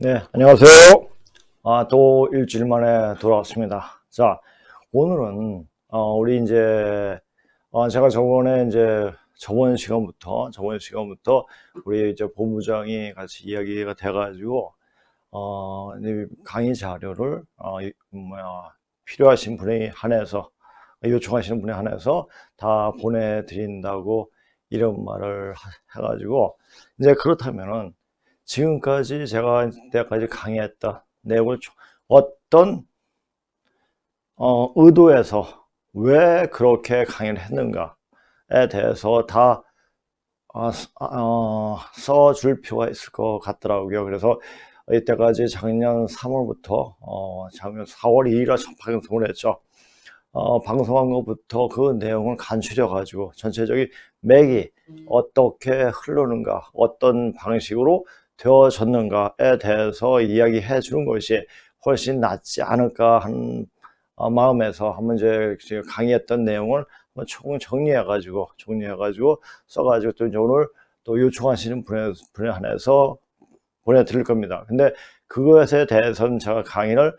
네, 안녕하세요. 또 일주일 만에 돌아왔습니다. 자, 오늘은, 우리 이제, 제가 저번 시간부터 우리 이제 본부장이 같이 이야기가 돼가지고, 이 강의 자료를, 필요하신 분에 한해서, 요청하시는 분에 한해서 다 보내드린다고 이런 말을 해가지고, 이제 그렇다면은, 지금까지 제가 때까지 강의했던 내용을 어떤 의도에서 왜 그렇게 강의를 했는가에 대해서 다 써줄 필요가 있을 것 같더라고요. 그래서 이때까지 작년 3월부터 작년 4월 2일에 첫 방송을 했죠. 방송한 것부터 그 내용을 간추려 가지고 전체적인 맥이 어떻게 흐르는가, 어떤 방식으로 되어졌는가에 대해서 이야기해 주는 것이 훨씬 낫지 않을까 하는 마음에서 한번 이제 강의했던 내용을 총 정리해가지고 써가지고 또 이제 오늘 또 요청하시는 분에 한해서 보내드릴 겁니다. 근데 그것에 대해서는 제가 강의를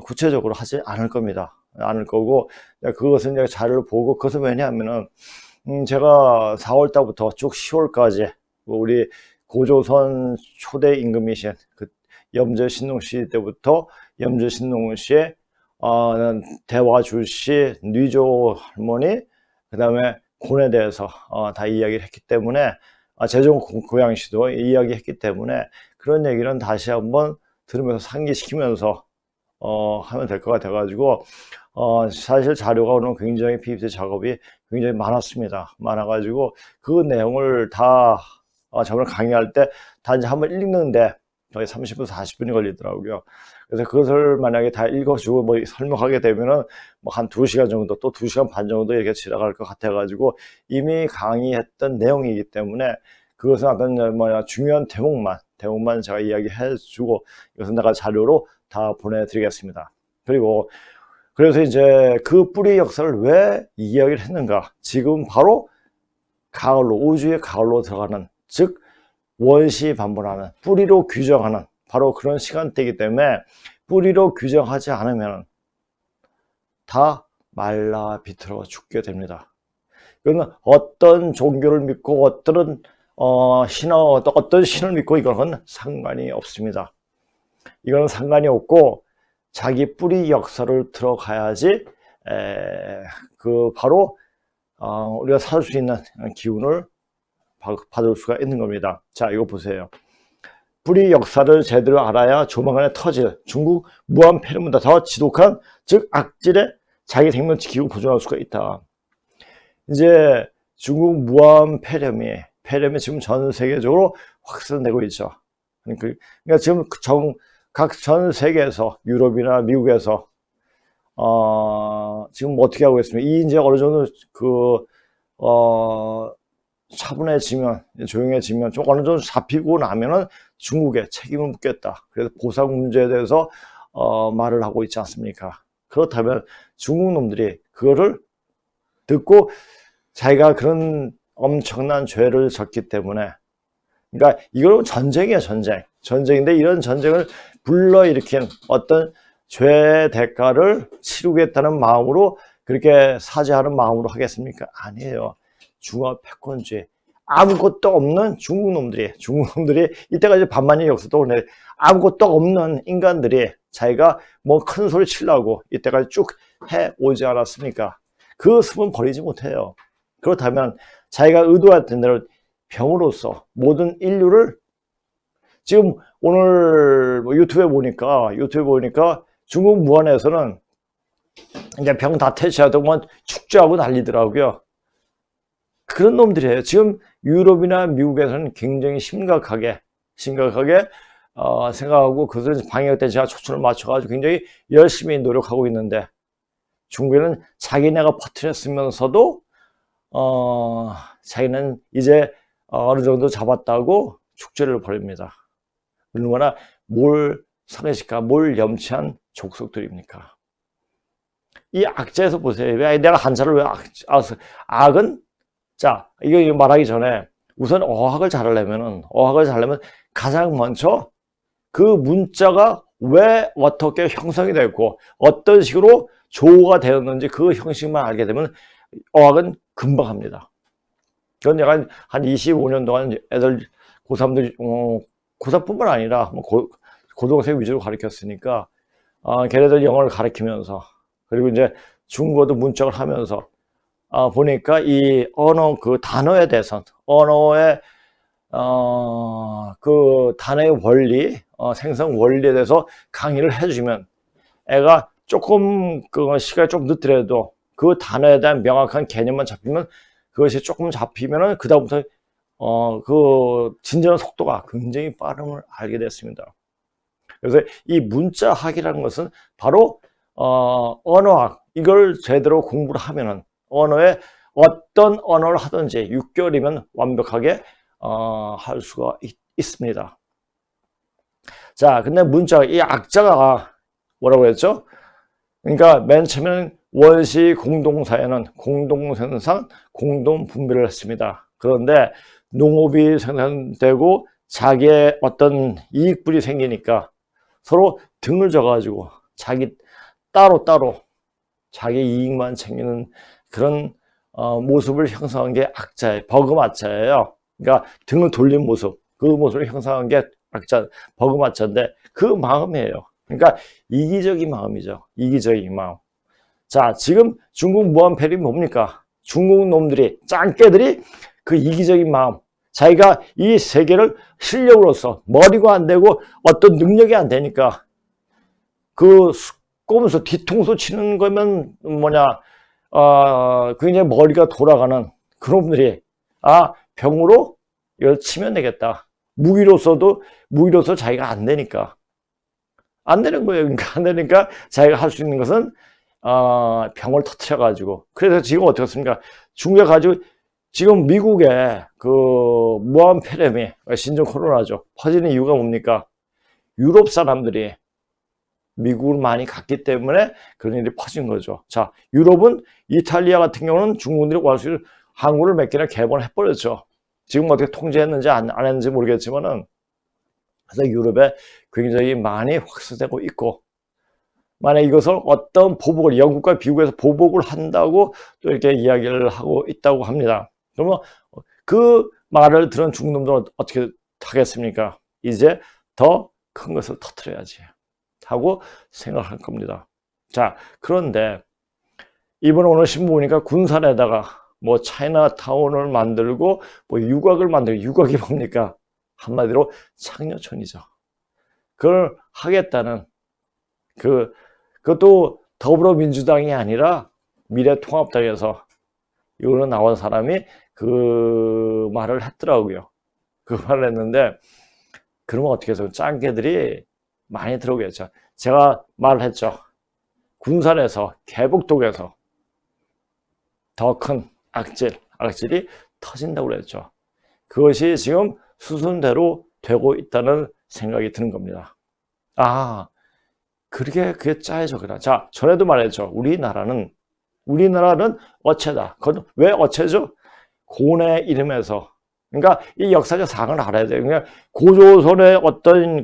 구체적으로 하지 않을 겁니다. 않을 거고, 그것은 이제 자료를 보고, 그것은 왜냐하면은 제가 4월 달부터 쭉 10월까지 우리 고조선 초대 임금이신 그 염제신농 시 때부터 염제신농 씨의 대화 줄시, 뉘조 할머니, 그 다음에 곤에 대해서 다 이야기를 했기 때문에, 제종 고양시도 이야기했기 때문에 그런 얘기는 다시 한번 들으면서 상기시키면서 하면 될 것 같아가지고, 사실 자료가 오늘 굉장히 PPT 작업이 굉장히 많았습니다. 많아가지고 그 내용을 다 저번에 강의할 때 단지 한번 읽는데 거의 30분, 40분이 걸리더라고요. 그래서 그것을 만약에 다 읽어주고 뭐 설명하게 되면은 뭐 한 2시간 정도, 또 2시간 반 정도 이렇게 지나갈 것 같아가지고, 이미 강의했던 내용이기 때문에 그것은 어떤 중요한 대목만 제가 이야기해주고, 이것은 내가 자료로 다 보내드리겠습니다. 그래서 이제 그 뿌리 역사를 왜 이야기를 했는가? 지금 바로 가을로, 우주의 가을로 들어가는, 즉 원시 반복하는, 뿌리로 규정하는 바로 그런 시간대이기 때문에, 뿌리로 규정하지 않으면 다 말라 비틀어 죽게 됩니다. 그러면 어떤 종교를 믿고 어떤 신을 믿고 이거는 상관이 없습니다. 이거는 상관이 없고 자기 뿌리 역사를 들어가야지 바로 우리가 살 수 있는 기운을 받을 수가 있는 겁니다. 자, 이거 보세요. 뿌리 역사를 제대로 알아야 조만간에 터질 중국 무한 폐렴보다 더 지독한, 즉 악질의 자기 생명체 기운 보존할 수가 있다. 이제 중국 무한 폐렴이 지금 전 세계적으로 확산되고 있죠. 그러니까 지금 각 전 세계에서, 유럽이나 미국에서 지금 어떻게 하고 있습니까? 이제 어느 정도 차분해지면, 조용해지면, 좀 어느 정도 잡히고 나면은 중국에 책임을 묻겠다. 그래서 보상 문제에 대해서 말을 하고 있지 않습니까? 그렇다면 중국 놈들이 그거를 듣고 자기가 그런 엄청난 죄를 졌기 때문에, 그러니까 이거는 전쟁이에요. 전쟁인데 이런 전쟁을 불러일으킨 어떤 죄의 대가를 치르겠다는 마음으로, 그렇게 사죄하는 마음으로 하겠습니까? 아니에요. 중화 패권주의, 아무것도 없는 중국 놈들이 이때까지 반만년 역사도 그런데 아무것도 없는 인간들이 자기가 뭐 큰 소리 치려고 이때까지 쭉 해오지 않았습니까? 그 습은 버리지 못해요. 그렇다면 자기가 의도했던 대로 병으로서 모든 인류를, 지금 오늘 뭐 유튜브에 보니까 중국 무안에서는 이제 병 다 퇴치하고 뭐 축제하고 난리더라고요. 그런 놈들이에요. 지금 유럽이나 미국에서는 굉장히 심각하게 생각하고, 그것을 방역 때 제가 초점을 맞춰가지고 굉장히 열심히 노력하고 있는데, 중국에는 자기네가 퍼뜨렸으면서도 자기는 이제 어느 정도 잡았다고 축제를 벌입니다. 얼마나 뭘 상해실까, 뭘 염치한 족속들입니까? 이 악재에서 보세요. 왜 내가 한자를 왜 악은, 자, 이거 말하기 전에 우선 어학을 잘하려면 가장 먼저 그 문자가 왜 어떻게 형성이 됐고 어떤 식으로 조어가 되었는지 그 형식만 알게 되면 어학은 금방 합니다. 그건 약간 한 25년 동안 애들 고3들 고3뿐만 아니라 뭐 고등학생 위주로 가르쳤으니까 걔네들 영어를 가르치면서 그리고 이제 중국어도 문짝을 하면서 보니까 이 언어 그 단어에 대해서 언어의 그 단어의 원리 생성 원리에 대해서 강의를 해주시면 애가 조금 그 시간이 좀 늦더라도 그 단어에 대한 명확한 개념만 잡히면 그것이 조금 잡히면은 그다음부터 그 진전의 속도가 굉장히 빠름을 알게 됐습니다. 그래서 이 문자학이라는 것은 바로 언어학 이걸 제대로 공부를 하면은 언어의 어떤 언어를 하든지 6개월이면 완벽하게 할 수가 있습니다. 자, 근데 문자 이 악자가 뭐라고 했죠? 그러니까 맨 처음에는 원시 공동사에는 공동생산, 공동분배를 했습니다. 그런데 농업이 생산되고 자기의 어떤 이익분이 생기니까 서로 등을 져가지고 자기 따로따로 자기 이익만 챙기는 그런 모습을 형성한 게 악자예요. 버그마차예요. 그러니까 등을 돌린 모습, 그 모습을 형성한 게 악자, 버그마차인데 그 마음이에요. 그러니까 이기적인 마음이죠. 이기적인 마음. 자, 지금 중국 무한펠이 뭡니까? 중국 놈들이, 짱깨들이 그 이기적인 마음, 자기가 이 세계를 실력으로서 머리가 안 되고 어떤 능력이 안 되니까 그 꼬면서 뒤통수 치는 거면 뭐냐, 굉장히 머리가 돌아가는 그런 분들이 병으로 이걸 치면 되겠다. 무기로서 자기가 안 되니까. 안 되는 거예요. 그러니까 안 되니까 자기가 할 수 있는 것은 병을 터뜨려 가지고. 그래서 지금 어떻게 했습니까? 중국에 가지고 지금 미국에 그 무한 폐렴이 신종 코로나죠. 퍼지는 이유가 뭡니까? 유럽 사람들이 미국을 많이 갔기 때문에 그런 일이 퍼진 거죠. 자, 유럽은 이탈리아 같은 경우는 중국인들이 와서 항구를 몇 개나 개방을 해버렸죠. 지금 어떻게 통제했는지 안 했는지 모르겠지만은 그래서 유럽에 굉장히 많이 확산되고 있고 만약 이것을 어떤 보복을 영국과 비교해서 보복을 한다고 또 이렇게 이야기를 하고 있다고 합니다. 그러면 그 말을 들은 중국 놈들은 어떻게 하겠습니까? 이제 더 큰 것을 터뜨려야지 하고 생각할 겁니다. 자, 그런데 이번 오늘 신문 보니까 군산에다가 뭐 차이나타운을 만들고 뭐 유곽을 만들고 유곽이 뭡니까? 한마디로 창녀촌이죠. 그걸 하겠다는 그것도 더불어민주당이 아니라 미래통합당에서 이거는 나온 사람이 그 말을 했더라고요. 그 말을 했는데 그러면 어떻게 해서 짱개들이 많이 들어오겠죠. 제가 말을 했죠. 군산에서 개북독에서 더 큰 악질이 터진다고 그랬죠. 그것이 지금 수순대로 되고 있다는 생각이 드는 겁니다. 그게 짜여져 그래. 자, 전에도 말했죠. 우리나라는 어체다. 그건 왜 어체죠? 고뇌 이름에서. 그러니까 이 역사적 사항을 알아야 돼요. 그러니까 고조선의 어떤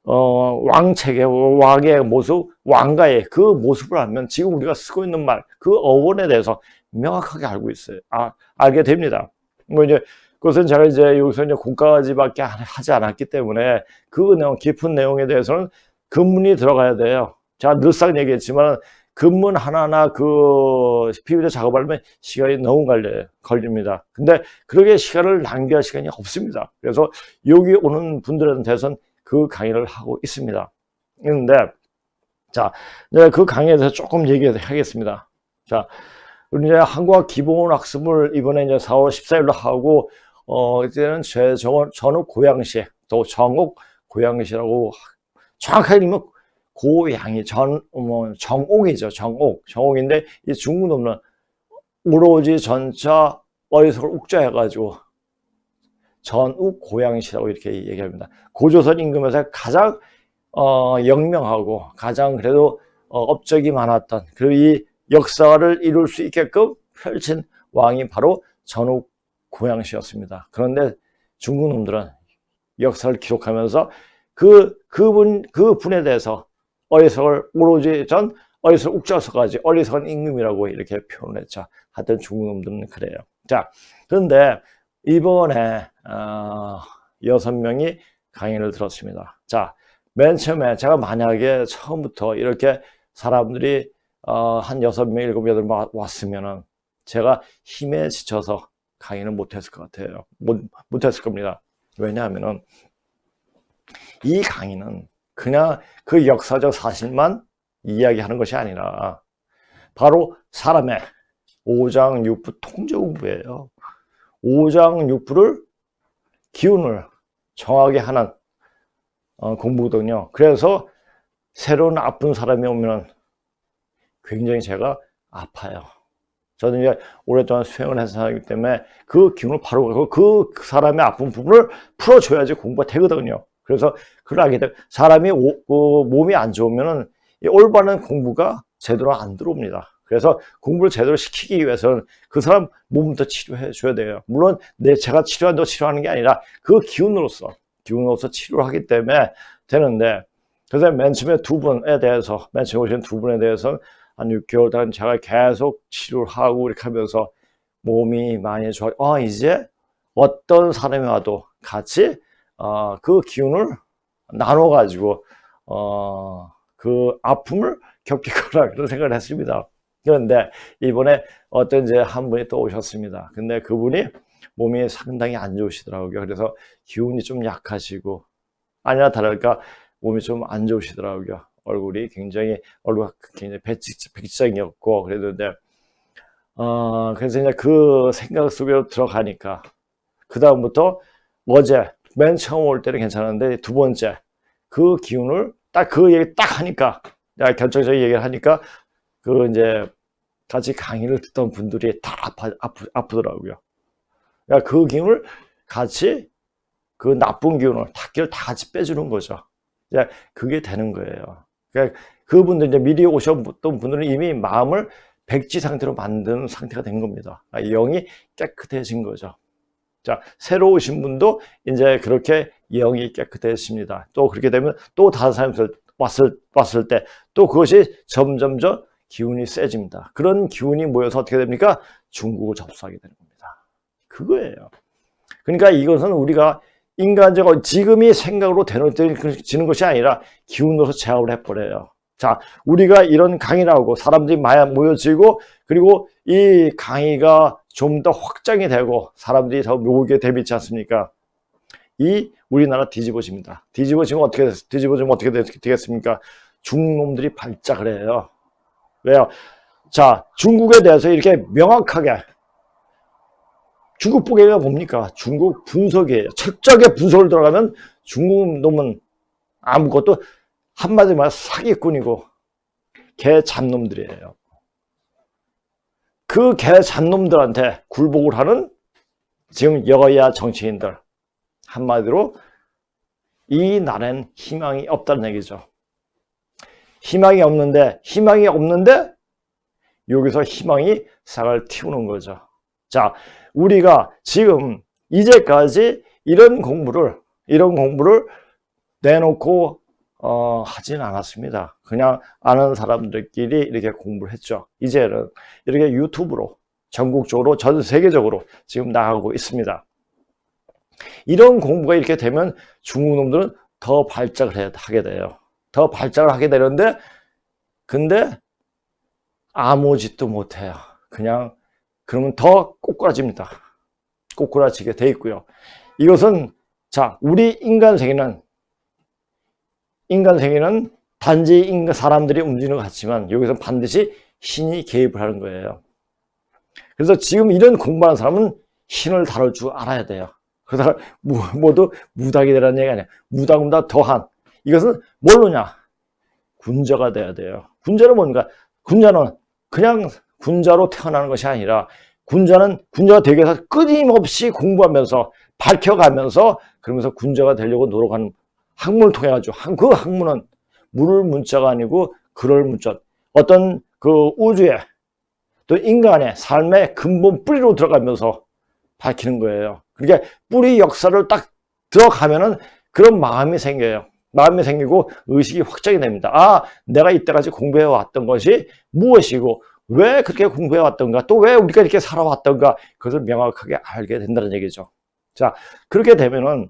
왕체계, 왕의 모습, 왕가의 그 모습을 알면 지금 우리가 쓰고 있는 말, 그 어원에 대해서 명확하게 알고 있어요. 알게 됩니다. 그것은 제가 여기서 공과까지밖에 하지 않았기 때문에 그 내용, 깊은 내용에 대해서는 근문이 들어가야 돼요. 제가 늘상 얘기했지만 근문 하나하나 그 PPT 작업하려면 시간이 너무 걸립니다. 근데 그렇게 시간을 낭비할 시간이 없습니다. 그래서 여기 오는 분들한테서는 그 강의를 하고 있습니다. 그런데 자, 내가 그 강의에 대해서 조금 얘기하겠습니다. 자, 우리 이제 한국어 기본 학습을 이번에 이제 4월 14일로 하고 이때는 전욱 고양시, 또 정옥 고양시라고 정확하게 읽으면 고양이 정옥이죠. 정옥인데 이 중국 놈은 오로지 전자 어리석을 욱자해가지고 전욱 고양시라고 이렇게 얘기합니다. 고조선 임금에서 가장 영명하고 가장 그래도 업적이 많았던 그리고 이 역사를 이룰 수 있게끔 펼친 왕이 바로 전욱 고양시였습니다. 그런데 중국 놈들은 역사를 기록하면서 그분에 대해서 어리석을 오로지 전 어리석을 욱자서까지 어리석은 임금이라고 이렇게 표현을 했죠. 하여튼 중국 놈들은 그래요. 자, 그런데 이번에 6명이 강의를 들었습니다. 자, 맨 처음에 제가 만약에 처음부터 이렇게 사람들이 한 6명, 7, 8명 왔으면은 제가 힘에 지쳐서 강의를 못했을 것 같아요. 못했을 겁니다. 왜냐하면은 이 강의는 그냥 그 역사적 사실만 이야기하는 것이 아니라 바로 사람의 오장육부 통제 공부예요. 오장육부를 기운을 정하게 하는 공부거든요. 그래서 새로운 아픈 사람이 오면 굉장히 제가 아파요. 저는 이제 오랫동안 수행을 해서 하기 때문에 그 기운을 바로 그 사람의 아픈 부분을 풀어줘야지 공부가 되거든요. 그래서 그걸 하게 되면 사람이 몸이 안 좋으면은 이 올바른 공부가 제대로 안 들어옵니다. 그래서 공부를 제대로 시키기 위해서는 그 사람 몸부터 치료해 줘야 돼요. 물론 제가 치료한다고 치료하는 게 아니라 그 기운으로서 치료를 하기 때문에 되는데, 그래서 맨 처음에 맨 처음에 오신 두 분에 대해서 한 6개월 동안 제가 계속 치료를 하고 이렇게 하면서 몸이 많이 좋아. 이제 어떤 사람이 와도 같이 그 기운을 나눠 가지고 그 아픔을 겪겠구나 그런 생각을 했습니다. 그런데 이번에 어떤 이제 한 분이 또 오셨습니다. 근데 그분이 몸이 상당히 안 좋으시더라고요. 그래서 기운이 좀 약하시고 아니나 다를까 몸이 좀 안 좋으시더라고요. 얼굴이 굉장히 백지장이었고 그랬는데 그래서 이제 그 생각 속으로 들어가니까 그 다음부터 어제 맨 처음 올 때는 괜찮았는데 두 번째 그 기운을 딱 그 얘기 딱 하니까 결정적인 얘기를 하니까 그 이제 같이 강의를 듣던 분들이 다 아프더라고요. 그러니까 그 기운을 같이 그 나쁜 기운을 닭기를 다 같이 빼주는 거죠. 그게 되는 거예요. 그러니까 그분들 이제 미리 오셨던 분들은 이미 마음을 백지 상태로 만드는 상태가 된 겁니다. 영이 깨끗해진 거죠. 자, 새로 오신 분도 이제 그렇게 영이 깨끗해집니다. 또 그렇게 되면 또 다른 사람이 왔을 때 또 그것이 점점점 기운이 세집니다. 그런 기운이 모여서 어떻게 됩니까? 중국을 접수하게 되는 겁니다. 그거예요. 그러니까 이것은 우리가 인간적으로 지금이 생각으로 되어지는 것이 아니라 기운으로서 제압을 해버려요. 자, 우리가 이런 강의를 하고 사람들이 많이 모여지고 그리고 이 강의가 좀 더 확장이 되고 사람들이 더 모이게 되지 않습니까? 이 우리나라 뒤집어집니다. 뒤집어지면 어떻게 되겠습니까? 중놈들이 발작을 해요. 왜요? 자, 중국에 대해서 이렇게 명확하게 중국 보기가 뭡니까? 중국 분석이에요. 철저하게 분석을 들어가면 중국 놈은 아무것도 한마디로 말해 사기꾼이고 개 잡놈들이에요. 그 개 잡놈들한테 굴복을 하는 지금 여야 정치인들, 한마디로 이 나라엔 희망이 없다는 얘기죠. 희망이 없는데 여기서 희망이 싹을 틔우는 거죠. 자, 우리가 지금 이제까지 이런 공부를 내놓고 하진 않았습니다. 그냥 아는 사람들끼리 이렇게 공부를 했죠. 이제는 이렇게 유튜브로 전국적으로 전 세계적으로 지금 나가고 있습니다. 이런 공부가 이렇게 되면 중국 놈들은 더 발작을 하게 돼요. 더 발작을 하게 되는데 근데 아무 짓도 못해요. 그냥 그러면 더 꼬꾸라집니다. 꼬꾸라지게 돼 있고요. 이것은 자, 우리 인간 세계는 단지 사람들이 움직이는 것 같지만 여기서 반드시 신이 개입을 하는 거예요. 그래서 지금 이런 공부하는 사람은 신을 다룰 줄 알아야 돼요. 그러다가 모두 무닥이 되라는 얘기 아니에요. 무닥보다 더한. 이것은 뭘로냐? 군자가 돼야 돼요. 군자는 뭔가? 군자는 그냥 군자로 태어나는 것이 아니라 군자가 되기 위해서 끊임없이 공부하면서 밝혀가면서 그러면서 군자가 되려고 노력하는 학문을 통해 가지고 그 학문은 물을 문자가 아니고 글을 문자. 어떤 그 우주에 또 인간의 삶의 근본 뿌리로 들어가면서 밝히는 거예요. 그러니까 뿌리 역사를 딱 들어가면은 그런 마음이 생겨요. 마음이 생기고 의식이 확정이 됩니다. 아, 내가 이때까지 공부해 왔던 것이 무엇이고 왜 그렇게 공부해 왔던가, 또 왜 우리가 이렇게 살아왔던가, 그것을 명확하게 알게 된다는 얘기죠. 자, 그렇게 되면은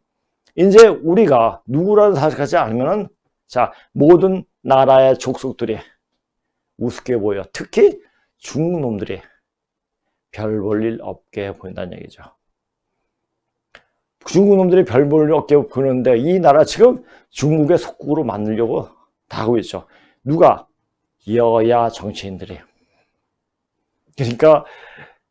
이제 우리가 누구라는 사실까지 알면은, 자, 모든 나라의 족속들이 우습게 보여. 특히 중국 놈들이 별 볼 일 없게 보인다는 얘기죠. 중국 놈들이 별 볼 일 없게 보는데 이 나라 지금 중국의 속국으로 만들려고 다 하고 있죠. 누가? 여야 정치인들이. 그러니까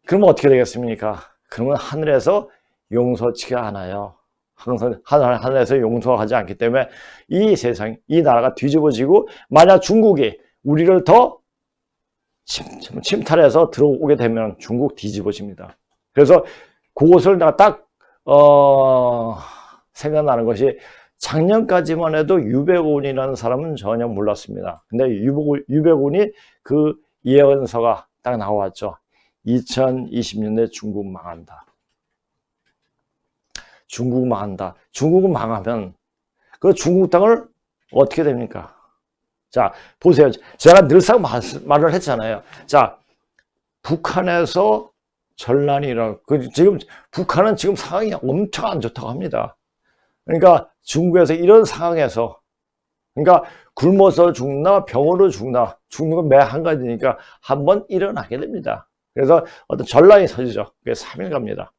그러면 어떻게 되겠습니까? 그러면 하늘에서 용서치가 않아요. 항상 하늘에서 용서하지 않기 때문에 이 세상, 이 나라가 뒤집어지고, 만약 중국이 우리를 더 침탈해서 들어오게 되면 중국 뒤집어집니다. 그래서 그것을 내가 딱 생각나는 것이, 작년까지만 해도 유백운이라는 사람은 전혀 몰랐습니다. 근데 유백운이 그 예언서가 딱 나왔죠. 2020년에 중국 망한다. 중국 망한다. 중국은 망하면 그 중국 땅을 어떻게 됩니까? 자, 보세요. 제가 늘상 말을 했잖아요. 자, 북한에서 전란이 일어나고, 지금 북한은 지금 상황이 엄청 안 좋다고 합니다. 그러니까 중국에서 이런 상황에서, 그러니까 굶어서 죽나 병으로 죽나, 죽는 건 매 한 가지니까 한번 일어나게 됩니다. 그래서 어떤 전란이 터지죠. 그게 3일 갑니다.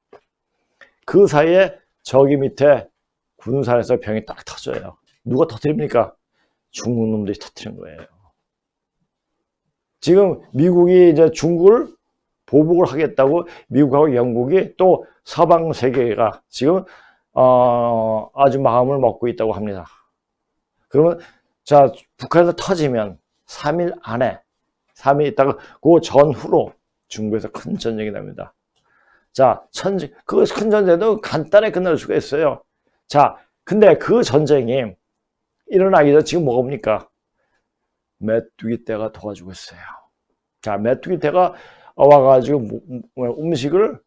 그 사이에 저기 밑에 군산에서 병이 딱 터져요. 누가 터뜨립니까? 중국 놈들이 터뜨린 거예요. 지금 미국이 이제 중국을 보복을 하겠다고, 미국하고 영국이, 또 서방 세계가 지금 아주 마음을 먹고 있다고 합니다. 그러면 자, 북한에서 터지면 3일 안에, 3일 있다가 그 전후로 중국에서 큰 전쟁이 납니다. 자, 그 큰 전쟁도 간단히 끝날 수가 있어요. 자, 근데 그 전쟁이 일어나기 전에 지금 뭐입니까? 메뚜기 떼가 도와주고 있어요. 자, 메뚜기 떼가 와가지고 음식을,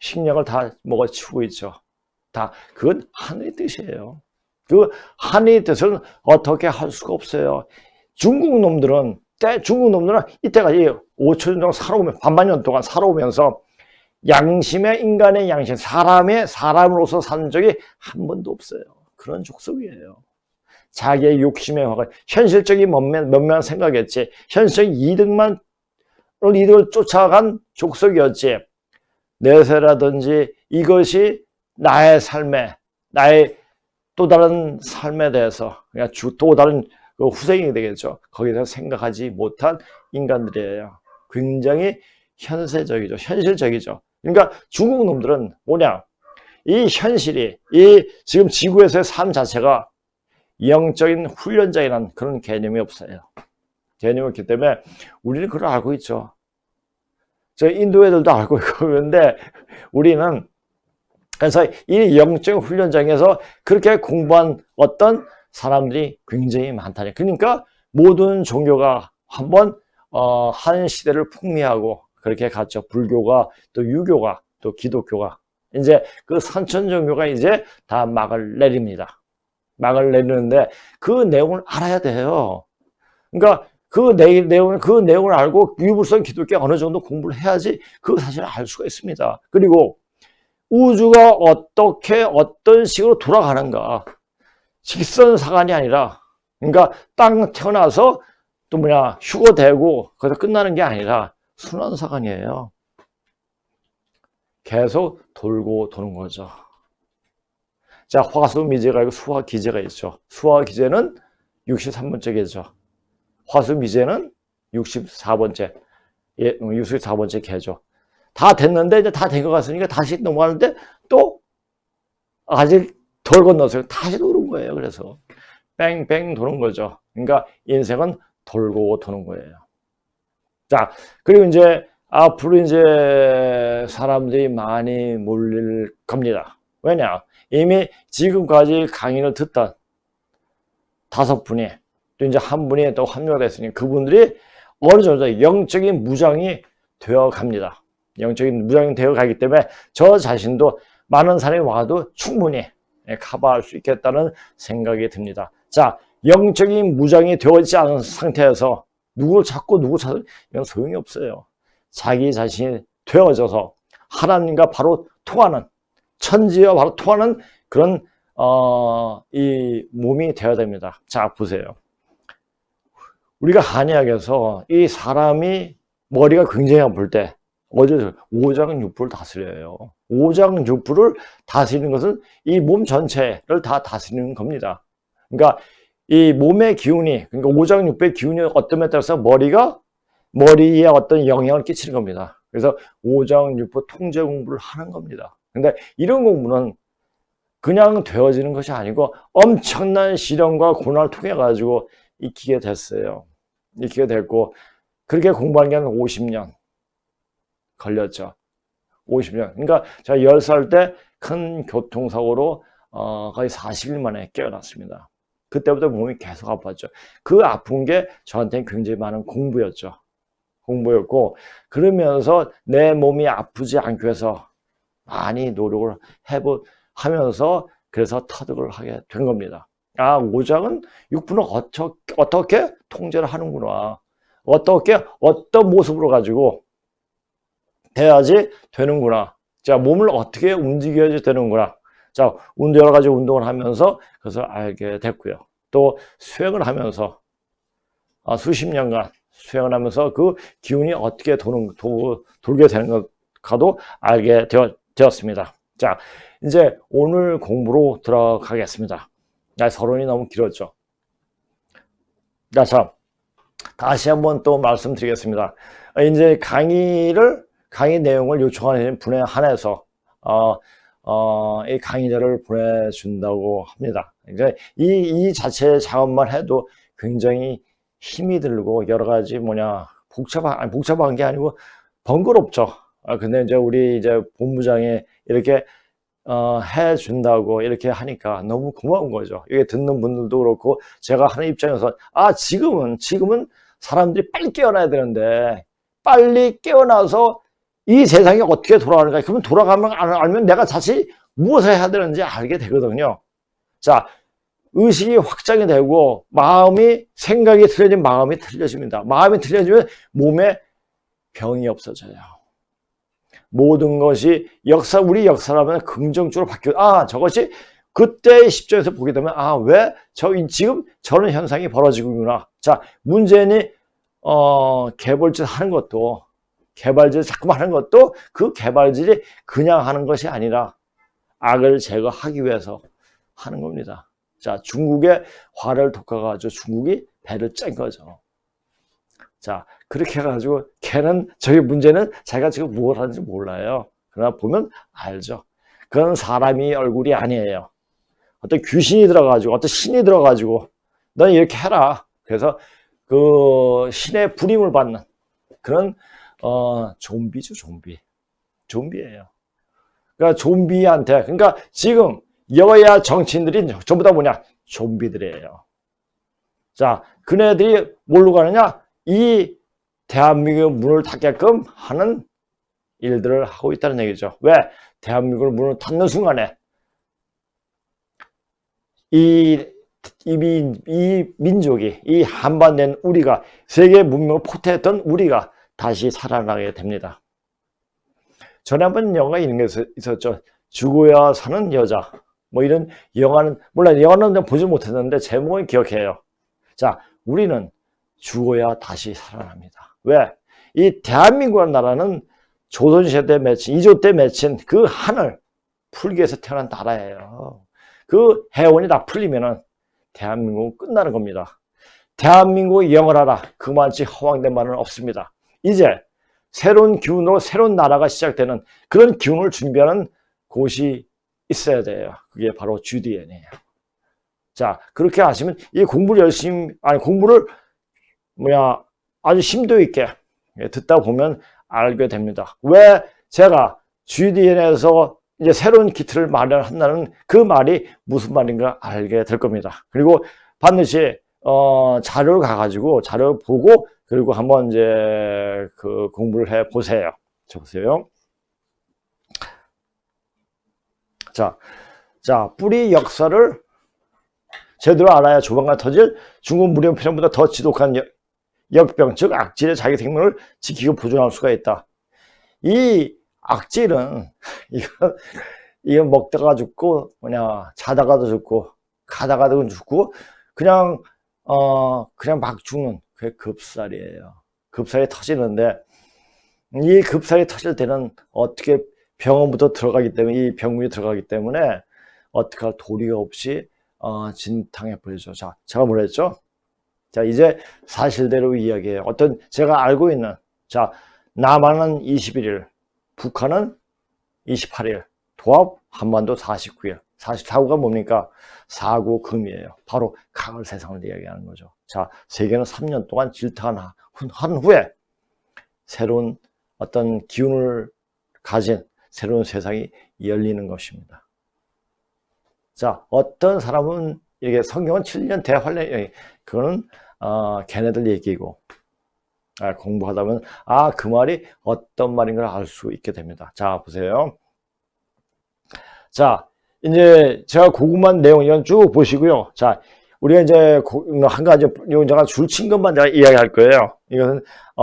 식량을 다 먹어치우고 있죠. 다, 그건 하늘의 뜻이에요. 그 하늘의 뜻을 어떻게 할 수가 없어요. 중국 놈들은 이때까지 5천 년 동안 살아오면, 반만 년 동안 살아오면서 양심의, 인간의 양심, 사람으로서 산 적이 한 번도 없어요. 그런 족속이에요. 자기의 욕심의 화가, 현실적인 몇몇 생각했지, 현실적인 이득을 쫓아간 족속이었지, 내세라든지 이것이 나의 또 다른 삶에 대해서, 그냥 또 다른 후생이 되겠죠. 거기서 생각하지 못한 인간들이에요. 굉장히 현세적이죠. 현실적이죠. 그러니까 중국 놈들은 뭐냐? 이 현실이, 이 지금 지구에서의 삶 자체가 영적인 훈련장이라는 그런 개념이 없어요. 개념이 없기 때문에 우리는 그걸 알고 있죠. 저 인도 애들도 알고 있고, 그런데 우리는, 그래서 이 영적인 훈련장에서 그렇게 공부한 어떤 사람들이 굉장히 많다니. 그러니까 모든 종교가 한번 한 시대를 풍미하고 그렇게 갔죠. 불교가, 또 유교가, 또 기독교가. 이제 그 선천 종교가 이제 다 막을 내립니다. 막을 내리는데 그 내용을 알아야 돼요. 그러니까 그 내용을 알고 유불선 기독교 어느 정도 공부를 해야지 그 사실을 알 수가 있습니다. 그리고 우주가 어떻게, 어떤 식으로 돌아가는가. 직선사관이 아니라, 그러니까 땅 태어나서 또 휴거되고 거기서 끝나는 게 아니라 순환사관이에요. 계속 돌고 도는 거죠. 자, 화수미제가 있고 수화기제가 있죠. 수화기제는 63번째 개죠. 화수미제는 64번째, 64번째 개죠. 다 됐는데, 이제 다 된 것 같으니까 다시 넘어가는데 또 아직 덜 건너서 다시 도는 거예요. 그래서 뺑뺑 도는 거죠. 그러니까 인생은 돌고 도는 거예요. 자, 그리고 이제 앞으로 이제 사람들이 많이 몰릴 겁니다. 왜냐? 이미 지금까지 강의를 듣던 5분이, 또 이제 한 분이 또 합류가 됐으니 그분들이 어느 정도 영적인 무장이 되어 갑니다. 영적인 무장이 되어 가기 때문에 저 자신도 많은 사람이 와도 충분히 커버할 수 있겠다는 생각이 듭니다. 자, 영적인 무장이 되어있지 않은 상태에서 누구를 찾고 누구 찾을 이건 소용이 없어요. 자기 자신이 되어져서 하나님과 바로 통하는, 천지와 바로 통하는 그런 이 몸이 되어야 됩니다. 자, 보세요. 우리가 한의학에서 이 사람이 머리가 굉장히 아플 때 어제 오장육부를 다스려요. 오장육부를 다스리는 것은 이 몸 전체를 다 다스리는 겁니다. 그러니까 이 몸의 기운이, 그러니까 오장육부의 기운이 어떠냐에 따라서 머리에 어떤 영향을 끼치는 겁니다. 그래서 오장육부 통제 공부를 하는 겁니다. 근데 이런 공부는 그냥 되어지는 것이 아니고 엄청난 시련과 고난을 통해 가지고 익히게 됐어요. 익히게 됐고, 그렇게 공부한 게 한 50년 걸렸죠. 50년. 그러니까 제가 10살 때 큰 교통사고로 거의 40일 만에 깨어났습니다. 그때부터 몸이 계속 아팠죠. 그 아픈 게 저한테는 굉장히 많은 공부였죠. 공부였고, 그러면서 내 몸이 아프지 않기 위해서 많이 노력을 하면서 그래서 터득을 하게 된 겁니다. 아, 오장은 육부는 어떻게 통제를 하는구나. 어떤 모습으로 가지고 돼야지 되는구나. 자, 몸을 어떻게 움직여야지 되는구나. 자, 여러 가지 운동을 하면서 그것을 알게 됐고요. 또 수행을 하면서 수십 년간 수행을 하면서 그 기운이 어떻게 돌게 되는가도 알게 되었습니다. 자, 이제 오늘 공부로 들어가겠습니다. 서론이 너무 길었죠. 자, 참, 다시 한번 또 말씀드리겠습니다. 이제 강의 내용을 요청하는 분에 한해서 이 강의자를 보내준다고 합니다. 이제 이 자체 작업만 해도 굉장히 힘이 들고 여러 가지 복잡한 게 아니고 번거롭죠. 근데 이제 우리 본부장이 이렇게 해준다고 이렇게 하니까 너무 고마운 거죠. 이게 듣는 분들도 그렇고, 제가 하는 입장에서, 지금은 사람들이 빨리 깨어나야 되는데, 빨리 깨어나서 이 세상이 어떻게 돌아가는가, 그러면 돌아가면 알면 내가 다시 무엇을 해야 되는지 알게 되거든요. 자, 의식이 확장이 되고, 생각이 틀려지면 마음이 틀려집니다. 마음이 틀려지면 몸에 병이 없어져요. 모든 것이 우리 역사라면 긍정적으로 저것이 그때의 시점에서 보게 되면, 왜 지금 저런 현상이 벌어지구나. 자, 문제는, 개발질 하는 것도, 개발질 자꾸만 하는 것도 그 개발질이 그냥 하는 것이 아니라 악을 제거하기 위해서 하는 겁니다. 자, 중국의 화를 돋궈가지고 중국이 배를 짠 거죠. 자, 그렇게 해가지고 저희 문제는 자기가 지금 무엇 하는지 몰라요. 그러나 보면 알죠. 그건 사람이 얼굴이 아니에요. 어떤 귀신이 들어가지고, 어떤 신이 들어가지고, 넌 이렇게 해라. 그래서 그 신의 부림을 받는 그런 좀비죠, 좀비예요. 그러니까 그러니까 지금 여야 정치인들이 전부 다 좀비들이에요. 자, 그네들이 뭘로 가느냐? 이 대한민국의 문을 닫게끔 하는 일들을 하고 있다는 얘기죠. 왜? 대한민국의 문을 닫는 순간에 이 민족이, 이 한반된 우리가, 세계 문명을 포태했던 우리가 다시 살아나게 됩니다. 전에 한번 영화가 이런 게 있었죠. 죽어야 사는 여자. 이런 영화는, 영화는 보지 못했는데 제목은 기억해요. 자, 우리는 죽어야 다시 살아납니다. 왜? 이 대한민국이라는 나라는 조선시대 맺힌, 이조 때 맺힌 그 한을 풀기 위해서 태어난 나라예요. 그 해원이 다 풀리면은 대한민국은 끝나는 겁니다. 대한민국을 영원하라. 그만치 허황된 말은 없습니다. 이제 새로운 기운으로 새로운 나라가 시작되는 그런 기운을 준비하는 곳이 있어야 돼요. 그게 바로 GDN이에요. 자, 그렇게 하시면 이 공부를 아주 심도 있게 듣다 보면 알게 됩니다. 왜 제가 GDN에서 이제 새로운 기틀을 마련한다는 그 말이 무슨 말인가 알게 될 겁니다. 그리고 반드시 자료를 가가지고 자료를 보고 그리고 한번 이제 그 공부를 해 보세요. 자, 보세요. 자, 뿌리 역사를 제대로 알아야 조만간 터질 중국 무렵편보다 더 지독한 역병, 즉 악질의 자기 생명을 지키고 보존할 수가 있다. 이 악질은 이건 먹다가 죽고 자다가도 죽고 가다가도 죽고 그냥 막 죽는 그게 급살이에요. 급살이 터지는데 이 급살이 터질 때는 어떻게 병원부터 들어가기 때문에 이 병문이 들어가기 때문에 어떻게 할 도리가 없이 진탕해 버리죠. 자, 제가 뭐라 했죠? 자, 이제 사실대로 이야기해요. 제가 알고 있는, 자, 남한은 21일, 북한은 28일, 도합 한반도 49일. 44구가 뭡니까? 사구금이에요. 바로 가을 세상을 이야기하는 거죠. 자, 세계는 3년 동안 질타한 후에 새로운 어떤 기운을 가진 새로운 세상이 열리는 것입니다. 자, 어떤 사람은 이게 성경은 7년 대환란, 그거는 걔네들 얘기고 공부하다 보면 그 말이 어떤 말인 걸 알 수 있게 됩니다. 자, 보세요. 자, 이제 제가 고구마 내용 이건 쭉 보시고요. 자, 우리가 이제 한 가지 제가 줄친 것만 제가 이야기할 거예요. 이것은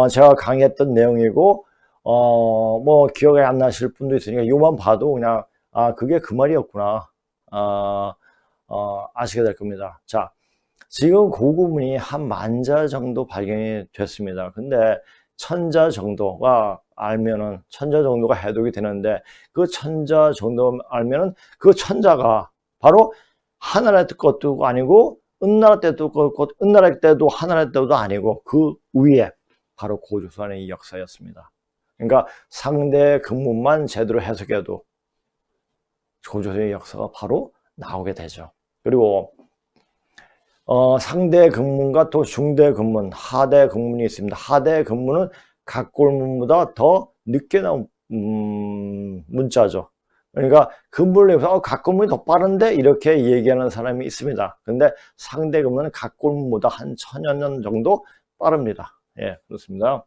제가 강의했던 내용이고 뭐 기억이 안 나실 분도 있으니까 이것만 봐도 그냥 그게 그 말이었구나 아시게 될 겁니다. 자, 지금 고구문이 한 10,000자 정도 발견이 됐습니다. 근데 1,000자 정도가 알면은 1,000자 정도가 해독이 되는데 그 1,000자 정도 알면은 그 1,000자가 바로 하나라 것도 아니고 은나라 때도 은나라 때도 하나라 때도 아니고 그 위에 바로 고조선의 역사였습니다. 그러니까 상대 근문만 제대로 해석해도 고조선의 역사가 바로 나오게 되죠. 그리고 상대 근문과 또 중대 근문, 하대 근문이 있습니다. 하대 근문은 각골문보다 더 늦게 나온 문자죠. 그러니까 근문을 내서 각골문이 더 빠른데 이렇게 얘기하는 사람이 있습니다. 근데 상대 근문은 각골문보다 한 1000여 년 정도 빠릅니다. 예, 그렇습니다.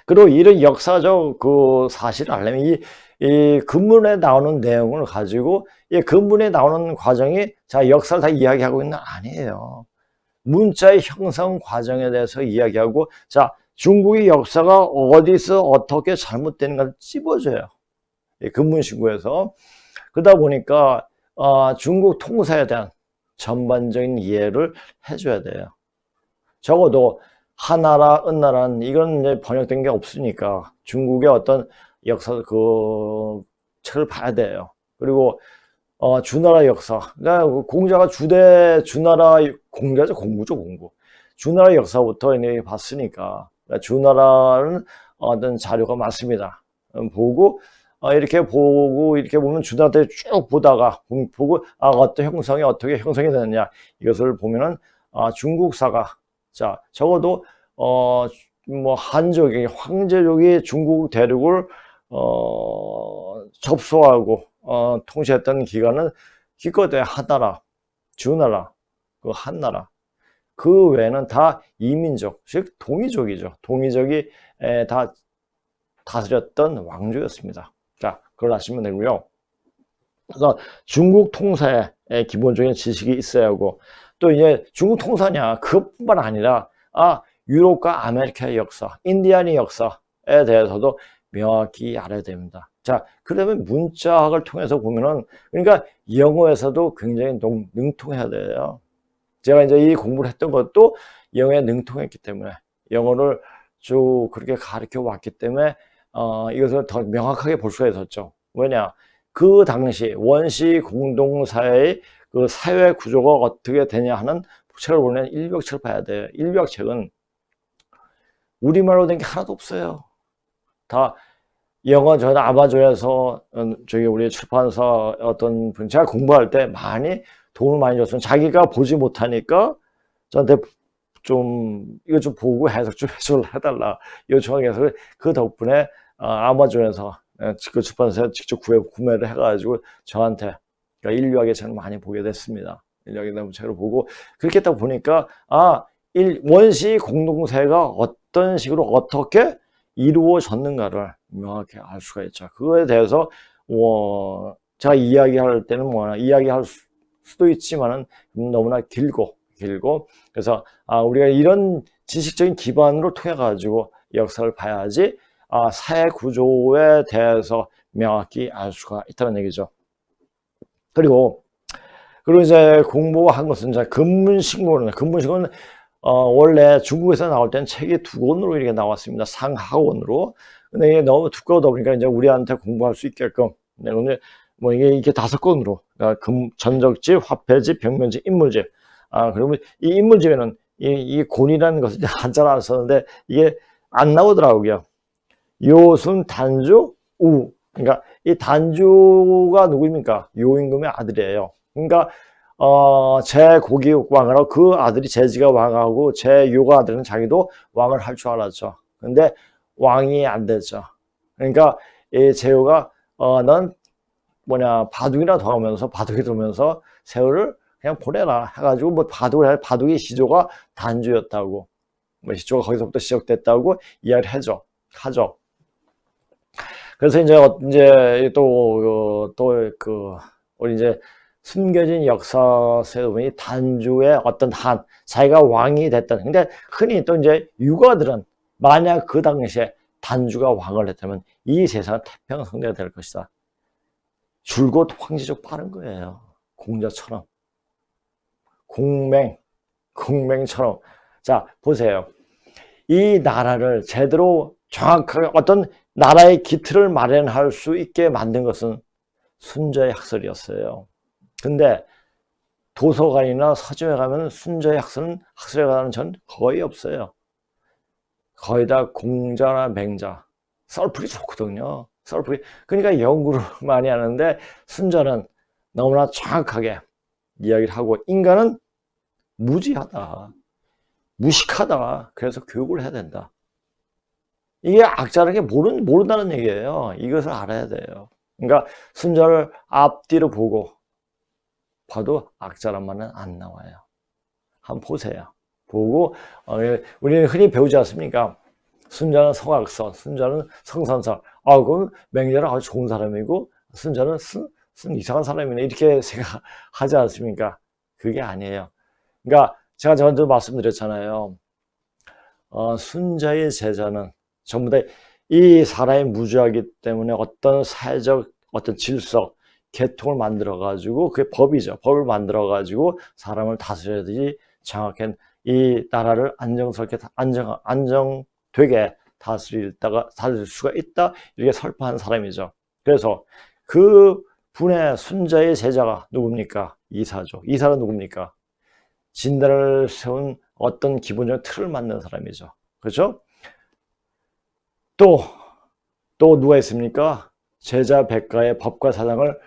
그리고 이런 역사적 그 사실을 알려면 이 근문에 나오는 내용을 가지고 이 근문에 나오는 과정이 자 역사를 다 이야기하고 있는 아니에요. 문자의 형성 과정에 대해서 이야기하고 자 중국의 역사가 어디서 어떻게 잘못되는가를 찝어줘요. 이 근문신고에서. 그러다 보니까 중국 통사에 대한 전반적인 이해를 해줘야 돼요. 적어도 하나라, 은나라는 이건 이제 번역된 게 없으니까 중국의 어떤 역사 그 책을 봐야 돼요. 그리고 주나라 역사, 그러니까 공자가 주나라 공자죠, 공부죠, 공부. 주나라 역사부터 이제 봤으니까 주나라는 어떤 자료가 많습니다. 보고 이렇게 보면 주나라 때 쭉 보다가 보고 어떤 형성이 어떻게 형성이 되느냐 이것을 보면은 중국사가 자 적어도 뭐 한족이 황제족이 중국 대륙을 접수하고 통치했던 기간은 기껏해 하나라, 주나라, 그 한나라 그 외에는 다 이민족, 즉 동이족이죠. 동이족이 다 다스렸던 왕조였습니다. 자, 그걸 아시면 되고요. 그래서 중국 통사에 기본적인 지식이 있어야 하고 또 이제 중국 통사냐 그것뿐만 아니라 유럽과 아메리카의 역사, 인디안의 역사에 대해서도 명확히 알아야 됩니다. 자, 그러면 문자학을 통해서 보면은 그러니까 영어에서도 굉장히 능통해야 돼요. 제가 이제 이 공부를 했던 것도 영어에 능통했기 때문에 영어를 쭉 그렇게 가르쳐 왔기 때문에 이것을 더 명확하게 볼 수가 있었죠. 왜냐? 그 당시 원시 공동사회의 그 사회 구조가 어떻게 되냐 하는 책을 보면 일벽책을 봐야 돼요. 일벽책은 우리말로 된 게 하나도 없어요. 다 영어 저는 아마존에서 저기 우리 출판사 어떤 분 제가 공부할 때 많이 도움을 많이 줬어요. 자기가 보지 못하니까 저한테 좀 이거 좀 보고 해석 좀 해달라 요청해서 그 덕분에 아마존에서 그 출판사에 직접 구매를 해가지고 저한테 그러니까 인류학의 책을 많이 보게 됐습니다. 인류학의 책을 보고 그렇게 딱 보니까 원시 공동체가 어떤 식으로 어떻게 이루어졌는가를 명확히 알 수가 있죠. 그거에 대해서 제가 이야기할 때는 뭐냐, 이야기할 수도 있지만은 너무나 길고, 그래서, 우리가 이런 지식적인 기반으로 통해 가지고 역사를 봐야지, 사회 구조에 대해서 명확히 알 수가 있다는 얘기죠. 그리고 이제 공부한 것은 이제 근문식문은 원래 중국에서 나올 때는 책이 2권으로 이렇게 나왔습니다. 상하권으로. 근데 이게 너무 두꺼우다 보니까 이제 우리한테 공부할 수 있게끔. 근데 뭐 이게 5권으로. 그러니까 전적집, 화폐집, 병면집, 인물집. 그러면 이 인물집에는 이 곤이라는 것을 한자로 안 썼는데 이게 안 나오더라고요. 요순, 단주, 우. 그러니까 이 단주가 누구입니까? 요임금의 아들이에요. 그러니까 제고기 왕을 하고 그 아들이 제지가 왕하고 제요가 아들은 자기도 왕을 할 줄 알았죠. 근데 왕이 안 됐죠. 그러니까 이 제요가 넌 바둑이나 도하면서 바둑이 두면서 세월을 그냥 보내라 해가지고 뭐 바둑의 시조가 단주였다고, 뭐 시조가 거기서부터 시작됐다고 이야기를 하죠. 그래서 이제 우리 이제 숨겨진 역사에 보면 단주의 어떤 자기가 왕이 됐던, 근데 흔히 또 이제 유가들은 만약 그 당시에 단주가 왕을 했다면 이 세상은 태평성대가 될 것이다. 줄곧 황제적 빠른 거예요. 공자처럼. 공맹처럼. 자, 보세요. 이 나라를 제대로 정확하게 어떤 나라의 기틀을 마련할 수 있게 만든 것은 순자의 학설이었어요. 근데 도서관이나 서점에 가면 순자의 학설에 관한 전 거의 없어요. 거의 다 공자나 맹자, 썰풀이 좋거든요. 그러니까 연구를 많이 하는데 순자는 너무나 정확하게 이야기를 하고, 인간은 무식하다. 그래서 교육을 해야 된다. 이게 악자라는 게 모른다는 얘기예요. 이것을 알아야 돼요. 그러니까 순자를 앞뒤로 봐도 악자란 말은 안 나와요. 한번 보세요. 보고 우리는 흔히 배우지 않습니까? 순자는 성악선, 순자는 성선설. 그럼 맹자는 아주 좋은 사람이고 순자는 쓴 이상한 사람이네, 이렇게 생각하지 않습니까? 그게 아니에요. 그러니까 제가 저한테 말씀드렸잖아요. 순자의 제자는 전부 다 이 사람이 무주하기 때문에 어떤 사회적 어떤 질서, 계통을 만들어 가지고, 그게 법이죠. 법을 만들어 가지고 사람을 다스려야지 정확한 이 나라를 안정되게 다스릴 수가 있다, 이렇게 설파한 사람이죠. 그래서 그 분의 순자의 제자가 누굽니까? 이사죠. 이사는 누굽니까? 진단을 세운 어떤 기본적인 틀을 만든 사람이죠. 그렇죠? 또 누가 있습니까? 제자 백가의 법과 사상을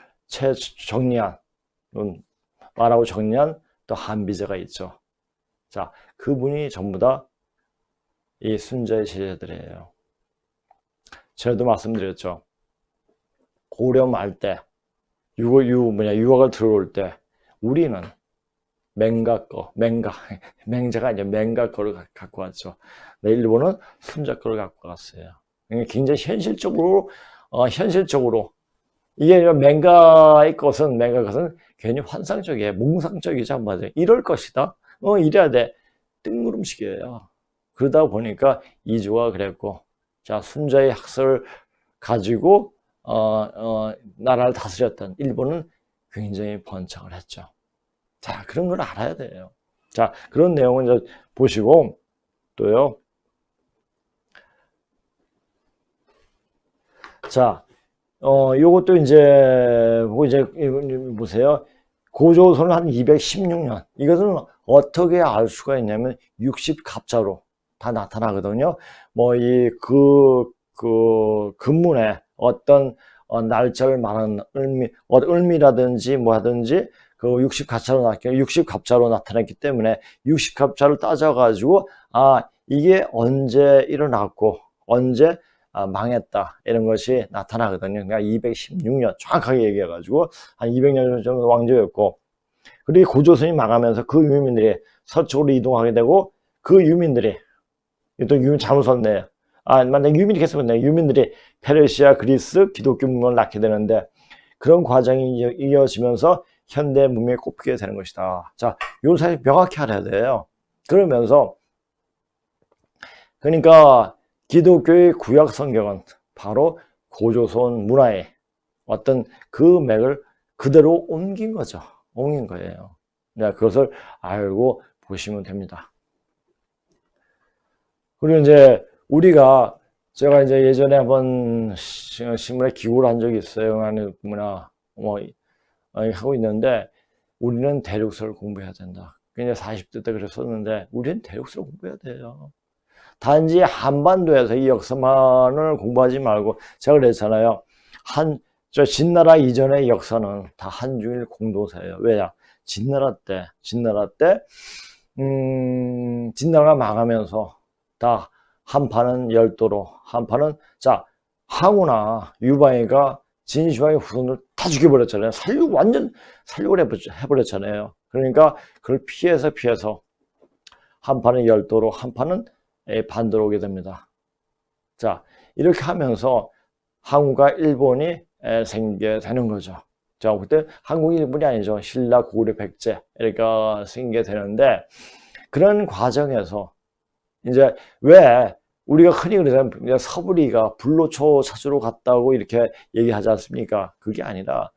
말하고 정리한 또 한비제가 있죠. 자, 그분이 전부 다 이 순자의 제자들이에요. 제가도 말씀드렸죠. 고려 말 때, 유학을 들어올 때, 우리는 맹자가 이제 맹가 거를 갖고 왔죠. 일본은 순자 거를 갖고 왔어요. 굉장히 현실적으로 이게 맹가의 것은 괜히 환상적이에요. 몽상적이죠. 맞아요. 이럴 것이다. 이래야 돼. 뜬구름식이에요. 그러다 보니까 이주가 그랬고, 자, 순자의 학설을 가지고 나라를 다스렸던 일본은 굉장히 번창을 했죠. 자, 그런 걸 알아야 돼요. 자, 그런 내용을 이제 보시고, 또요. 자, 요것도 이제 보세요. 고조선은 한 216년. 이것은 어떻게 알 수가 있냐면 60갑자로 다 나타나거든요. 근문에 어떤 날짜를 말하는 을미라든지 하든지 그 60갑자로 나타났기 때문에 60갑자를 따져가지고 이게 언제 일어났고 언제 망했다, 이런 것이 나타나거든요. 그러니까 216년 정확하게 얘기해가지고 한 200년 정도 왕조였고, 그리고 고조선이 망하면서 그 유민들이 서쪽으로 이동하게 되고, 그 유민들이 또 유민 잘못 썼네요. 만약 유민이 계속 썼네요. 유민들이 페르시아, 그리스, 기독교 문명을 낳게 되는데, 그런 과정이 이어지면서 현대 문명에 꼽히게 되는 것이다. 자, 요 사실 명확히 알아야 돼요. 그러면서 그러니까 기독교의 구약 성경은 바로 고조선 문화의 어떤 그 맥을 그대로 옮긴 거죠. 옮긴 거예요. 네, 그것을 알고 보시면 됩니다. 그리고 이제 우리가 제가 이제 예전에 한번 신문에 기고를 한 적이 있어요. 영안의 문화 뭐 하고 있는데 우리는 대륙서를 공부해야 된다. 그냥 40대 때 그랬었는데 우리는 대륙서를 공부해야 돼요. 단지 한반도에서 이 역사만을 공부하지 말고 제가 그랬잖아요. 저 진나라 이전의 역사는 다 한중일 공동사예요. 왜냐? 진나라가 망하면서 다 한파는 열도로, 한파는, 자, 항우나 유방이가 진시황의 후손들 다 죽여버렸잖아요. 완전 살육을 해버렸잖아요. 그러니까 그걸 피해서 한파는 열도로, 한파는 반도로 오게 됩니다. 자, 이렇게 하면서 항우가 일본이 생기게 되는 거죠. 자, 그때 한국이 일본이 아니죠. 신라, 고구려, 백제 이렇게 생기게 되는데 그런 과정에서 이제 왜 우리가 흔히 그러잖아요. 서부리가 불로초 찾으러 갔다고 이렇게 얘기하지 않습니까? 그게 아니라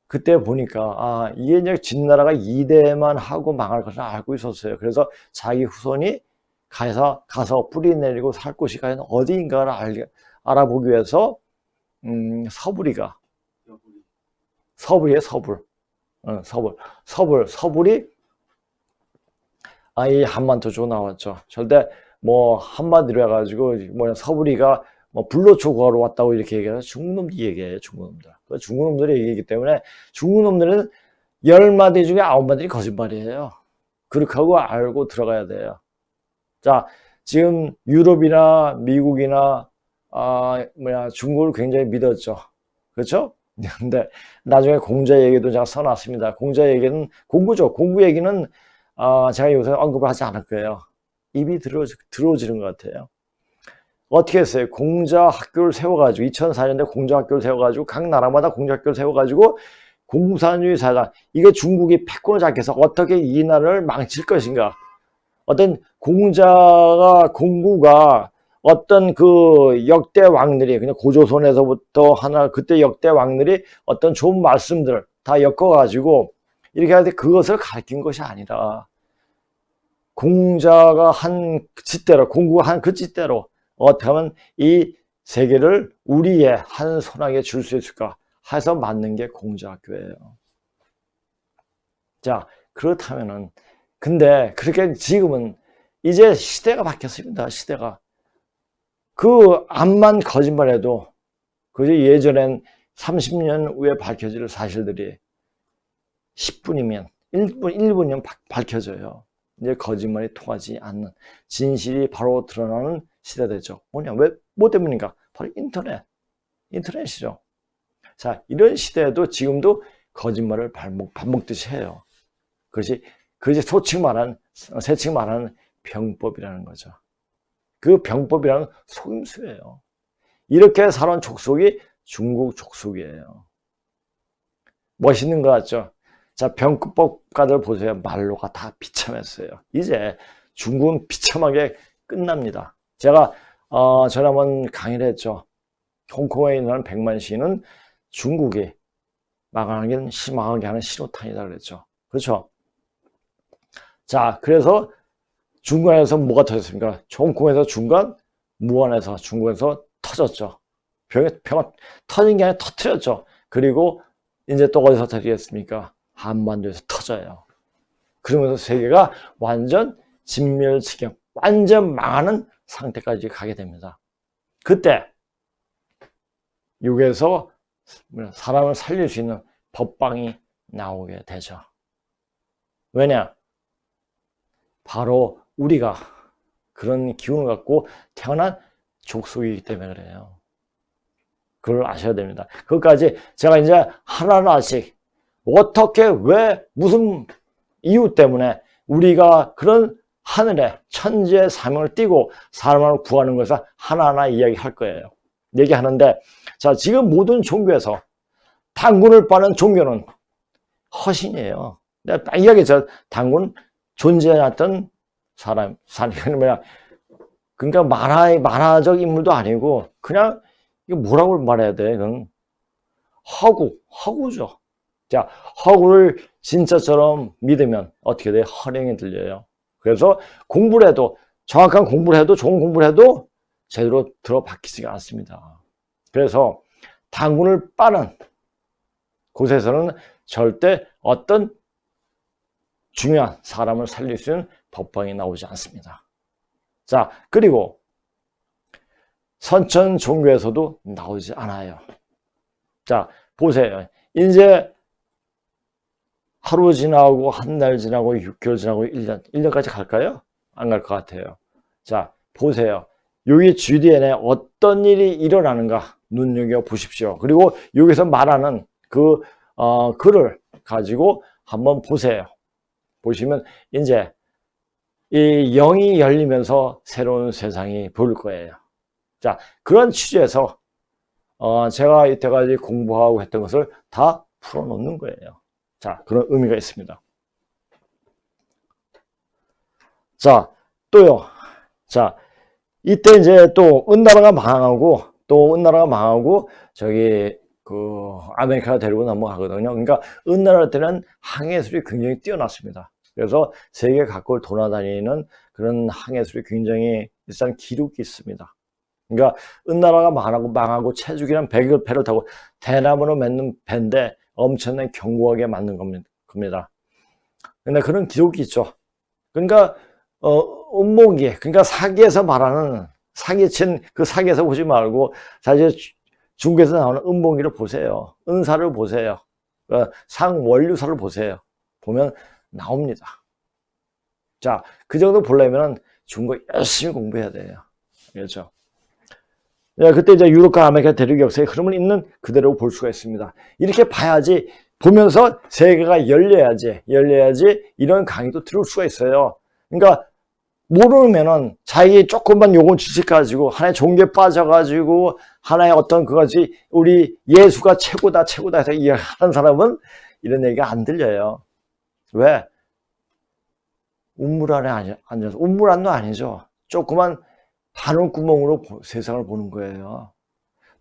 그때 보니까 이게 이제 진나라가 2대만 하고 망할 것을 알고 있었어요. 그래서 자기 후손이 가서 뿌리 내리고 살 곳이 과연 어디인가를 알아보기 위해서 서불이 이 한반도 쪽으로 나왔죠. 절대 뭐 한마디로 해가지고 서부리가 뭐 불로초 구하러 왔다고 이렇게 얘기해서 중국놈들이 얘기해요. 중국놈들. 그 중국놈들이 얘기하기 때문에 중국놈들은 10마디 중에 9마디는 거짓말이에요. 그렇게 하고 알고 들어가야 돼요. 자, 지금 유럽이나 미국이나 중국을 굉장히 믿었죠. 그렇죠? 근데 나중에 공자 얘기도 제가 써놨습니다. 공자 얘기는 공부죠. 공부 얘기는 제가 요새 언급을 하지 않을 거예요. 입이 들어오지는 것 같아요. 어떻게 했어요? 공자 학교를 세워가지고 2004년대 공자 학교를 세워가지고 각 나라마다 공자 학교를 세워가지고 공산주의 사상, 이게 중국이 패권을 잡기 위해서 어떻게 이 나라를 망칠 것인가, 어떤 공구가 어떤 그 역대 왕들이 그냥 고조선에서부터 그때 역대 왕들이 어떤 좋은 말씀들 다 엮어가지고 이렇게 하는데 그것을 가르친 것이 아니라 공자가 한 짓대로, 공구가 한 그 짓대로 어떻게 하면 이 세계를 우리의 한 손아귀에 줄 수 있을까 해서 만든 게 공자학교예요. 자, 그렇다면은 근데 그렇게 지금은 이제 시대가 바뀌었습니다. 시대가. 그 암만 거짓말해도 그 예전엔 30년 후에 밝혀질 사실들이 10분이면 1분이면 밝혀져요. 이제 거짓말이 통하지 않는 진실이 바로 드러나는 시대 되죠. 뭐냐? 뭐 때문인가? 바로 인터넷이죠. 자, 이런 시대에도 지금도 거짓말을 밥 먹듯이 해요. 그것이 세칭 말하는 병법이라는 거죠. 그 병법이라는 속임수예요. 이렇게 살아온 족속이 중국 족속이에요. 멋있는 것 같죠? 자, 병법가들 보세요. 말로가 다 비참했어요. 이제 중국은 비참하게 끝납니다. 제가 전에 한번 강의를 했죠. 홍콩에 있는 100만 시인은 중국이 망하게 하는 신호탄이다 그랬죠. 그렇죠? 자, 그래서 중간에서 뭐가 터졌습니까? 홍콩에서 중간, 무안에서 중국에서 터졌죠. 병이 터진 게 아니라 터뜨렸죠. 그리고 이제 또 어디서 터지겠습니까? 한반도에서 터져요. 그러면서 세계가 완전 진멸지경, 완전 망하는 상태까지 가게 됩니다. 그때 여기에서 사람을 살릴 수 있는 법방이 나오게 되죠. 왜냐? 바로 우리가 그런 기운을 갖고 태어난 족속이기 때문에 그래요. 그걸 아셔야 됩니다. 그것까지 제가 이제 하나하나씩 어떻게, 왜, 무슨 이유 때문에 우리가 그런 하늘에 천지의 사명을 띠고 사람을 구하는 것을 하나하나 이야기할 거예요. 얘기하는데, 자, 지금 모든 종교에서 당군을 빠는 종교는 허신이에요. 내가 딱 이야기했죠. 당군 존재했던 사람이 뭐야. 그러니까 만화적 인물도 아니고, 그냥, 이거 뭐라고 말해야 돼, 그건. 허구죠. 자, 허구를 진짜처럼 믿으면 어떻게 돼? 허령이 들려요. 그래서 공부를 해도, 정확한 공부를 해도, 좋은 공부를 해도 제대로 들어박히지가 않습니다. 그래서 당군을 빠는 곳에서는 절대 어떤 중요한 사람을 살릴 수 있는 법방이 나오지 않습니다. 자, 그리고 선천 종교에서도 나오지 않아요. 자, 보세요. 이제 하루 지나고, 한 달 지나고, 6개월 지나고, 1년까지 갈까요? 안 갈 것 같아요. 자, 보세요. 여기 GDN에 어떤 일이 일어나는가 눈여겨 보십시오. 그리고 여기서 말하는 그 글을 가지고 한번 보세요. 보시면 이제 이 영이 열리면서 새로운 세상이 보일 거예요. 자, 그런 취지에서 제가 이때까지 공부하고 했던 것을 다 풀어놓는 거예요. 자, 그런 의미가 있습니다. 자, 또요. 자, 이때 이제 또 은나라가 망하고 저기 아메리카가 데리고 넘어가거든요. 그러니까 은나라 때는 항해술이 굉장히 뛰어났습니다. 그래서 세계 각국을 돌아다니는 그런 항해술이 굉장히 일단 기록이 있습니다. 그러니까 은나라가 망하고 체죽이란 배를 타고 대나무로 맺는 배인데 엄청나게 견고하게 만든 겁니다. 근데 그런 기록이 있죠. 그러니까 음모기, 그러니까 사기에서 말하는 사기친 그 사기에서 보지 말고 사실 중국에서 나오는 음모기를 보세요. 은사를 보세요. 상원류사를 보세요. 보면 나옵니다. 자, 그 정도 보려면 중국 열심히 공부해야 돼요. 그렇죠? 그때 이제 유럽과 아메리카 대륙 역사의 흐름을 있는 그대로 볼 수가 있습니다. 이렇게 봐야지, 보면서 세계가 열려야지 이런 강의도 들을 수가 있어요. 그러니까 모르면은 자기 조금만 요건 지식 가지고 하나의 종교에 빠져가지고 하나의 어떤 그것이 우리 예수가 최고다 해서 이해하는 사람은 이런 얘기가 안 들려요. 왜? 우물 안에 앉아서, 우물 안도 아니죠. 조그만 바늘구멍으로 세상을 보는 거예요.